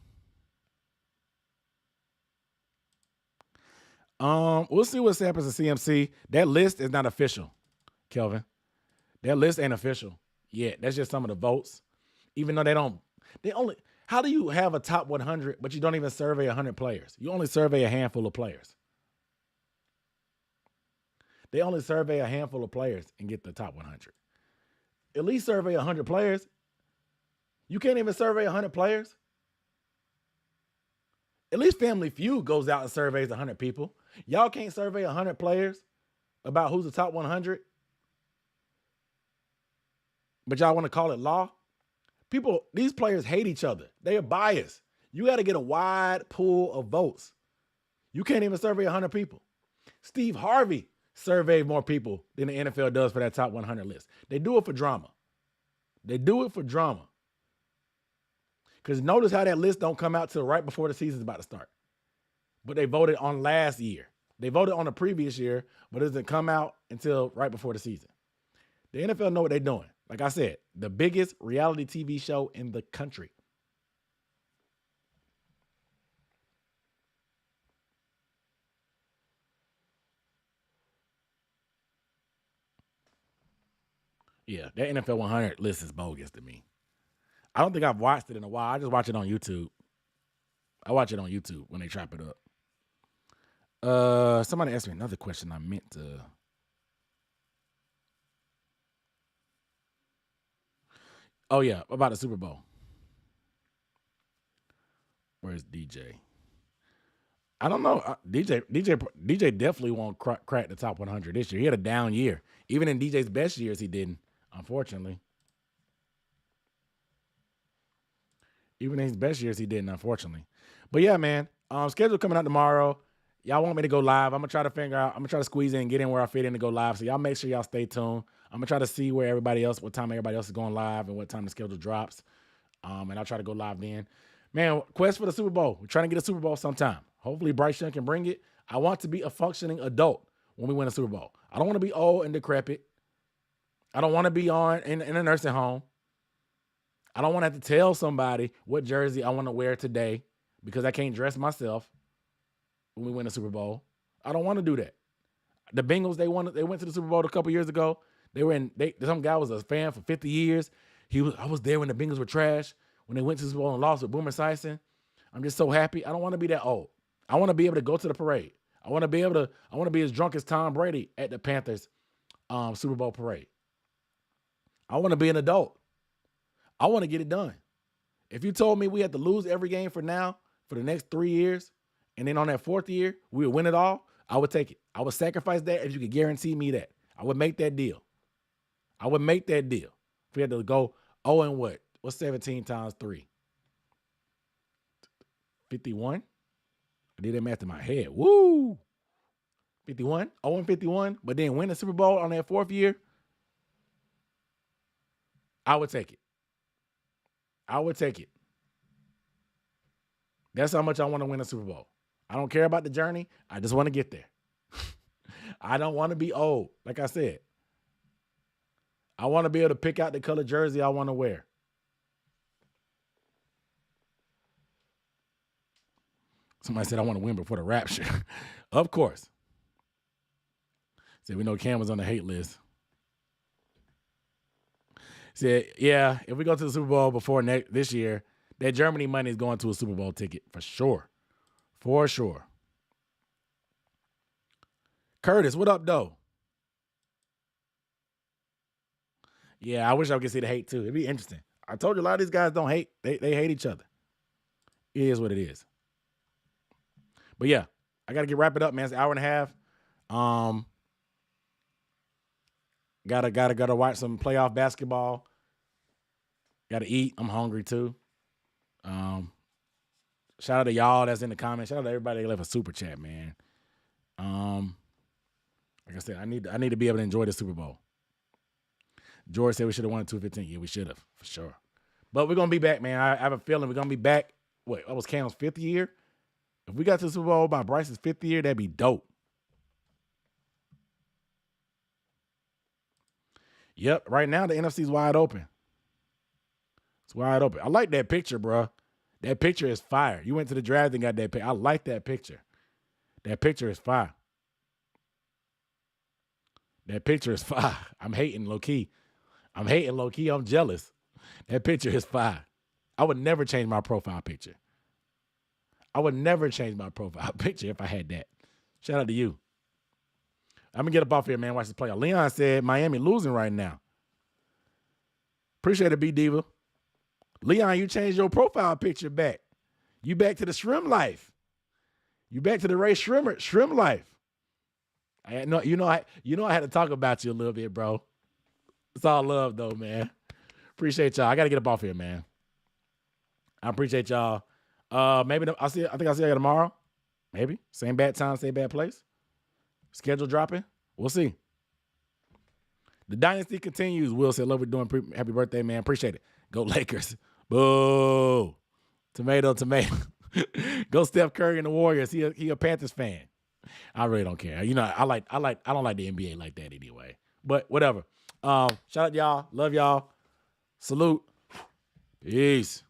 We'll see what happens to CMC. That list is not official, Kelvin. That list ain't official yet. That's just some of the votes. Even though how do you have a top 100, but you don't even survey 100 players? You only survey a handful of players. They only survey a handful of players and get the top 100. At least survey 100 players. You can't even survey 100 players? At least Family Feud goes out and surveys 100 people. Y'all can't survey 100 players about who's the top 100? But y'all want to call it law? These players hate each other. They are biased. You got to get a wide pool of votes. You can't even survey 100 people. Steve Harvey surveyed more people than the NFL does for that top 100 list. They do it for drama. Because notice how that list don't come out till right before the season's about to start. But they voted on last year. They voted on the previous year, but it doesn't come out until right before the season. The NFL know what they're doing. Like I said, the biggest reality TV show in the country. Yeah, that NFL 100 list is bogus to me. I don't think I've watched it in a while. I just watch it on YouTube. I watch it on YouTube when they chop it up. Somebody asked me another question I meant to. Oh, yeah, about the Super Bowl. Where's DJ? I don't know. DJ definitely won't crack the top 100 this year. He had a down year. Even in DJ's best years, he didn't, unfortunately. Even in his best years, he didn't, unfortunately. But yeah, man, schedule coming out tomorrow. Y'all want me to go live. I'm going to try to squeeze in and get in where I fit in to go live. So y'all make sure y'all stay tuned. I'm going to try to see what time everybody else is going live and what time the schedule drops. And I'll try to go live then. Man, quest for the Super Bowl. We're trying to get a Super Bowl sometime. Hopefully Bryce Young can bring it. I want to be a functioning adult when we win a Super Bowl. I don't want to be old and decrepit. I don't want to be in a nursing home. I don't want to have to tell somebody what jersey I want to wear today because I can't dress myself when we win a Super Bowl. I don't want to do that. The Bengals, they went to the Super Bowl a couple years ago. Some guy was a fan for 50 years. I was there when the Bengals were trash, when they went to the Super Bowl and lost with Boomer Esiason. I'm just so happy. I don't want to be that old. I want to be able to go to the parade. I want to be as drunk as Tom Brady at the Panthers Super Bowl parade. I want to be an adult. I want to get it done. If you told me we had to lose every game for the next 3 years, and then on that fourth year, we would win it all, I would take it. I would sacrifice that if you could guarantee me that. I would make that deal. If we had to go, and what? What's 17 times 3? 51? I did that math in my head. Woo! 51? 51, but then win the Super Bowl on that fourth year? I would take it. That's how much I want to win a Super Bowl. I don't care about the journey. I just want to get there. I don't want to be old. Like I said, I want to be able to pick out the color jersey I want to wear. Somebody said I want to win before the rapture. Of course. Said we know Cam was on the hate list. Said, yeah, if we go to the Super Bowl before this year, that Germany money is going to a Super Bowl ticket for sure. For sure. Curtis, what up, though? Yeah, I wish I could see the hate, too. It'd be interesting. I told you a lot of these guys don't hate. They hate each other. It is what it is. But, yeah, I got to wrap it up, man. It's an hour and a half. Gotta watch some playoff basketball. Gotta eat. I'm hungry, too. Shout out to y'all that's in the comments. Shout out to everybody that left a super chat, man. Like I said, I need to be able to enjoy the Super Bowl. George said we should have won 215. Yeah, we should have, for sure. But we're going to be back, man. I have a feeling we're going to be back. Wait, that was Cam's 5th year? If we got to the Super Bowl by Bryce's 5th year, that'd be dope. Yep, right now the NFC's wide open. It's wide open. I like that picture, bro. That picture is fire. You went to the draft and got that picture. I like that picture. That picture is fire. That picture is fire. I'm hating low-key. I'm jealous. That picture is fire. I would never change my profile picture. I would never change my profile picture if I had that. Shout out to you. I'm going to get up off here, man. Watch this play. Leon said Miami losing right now. Appreciate it, B-Diva. Leon, you changed your profile picture back. You back to the shrimp life. You back to the Ray shrimp life. I had to talk about you a little bit, bro. It's all love, though, man. Appreciate y'all. I got to get up off here, man. I appreciate y'all. I think I'll see you tomorrow. Maybe. Same bad time, same bad place. Schedule dropping. We'll see. The dynasty continues. Will said, love what you're doing. Happy birthday, man. Appreciate it. Go Lakers. Boo. Tomato. Go Steph Curry and the Warriors. He a Panthers fan. I really don't care. I don't like the NBA like that anyway. But whatever. Shout out to y'all. Love y'all. Salute. Peace.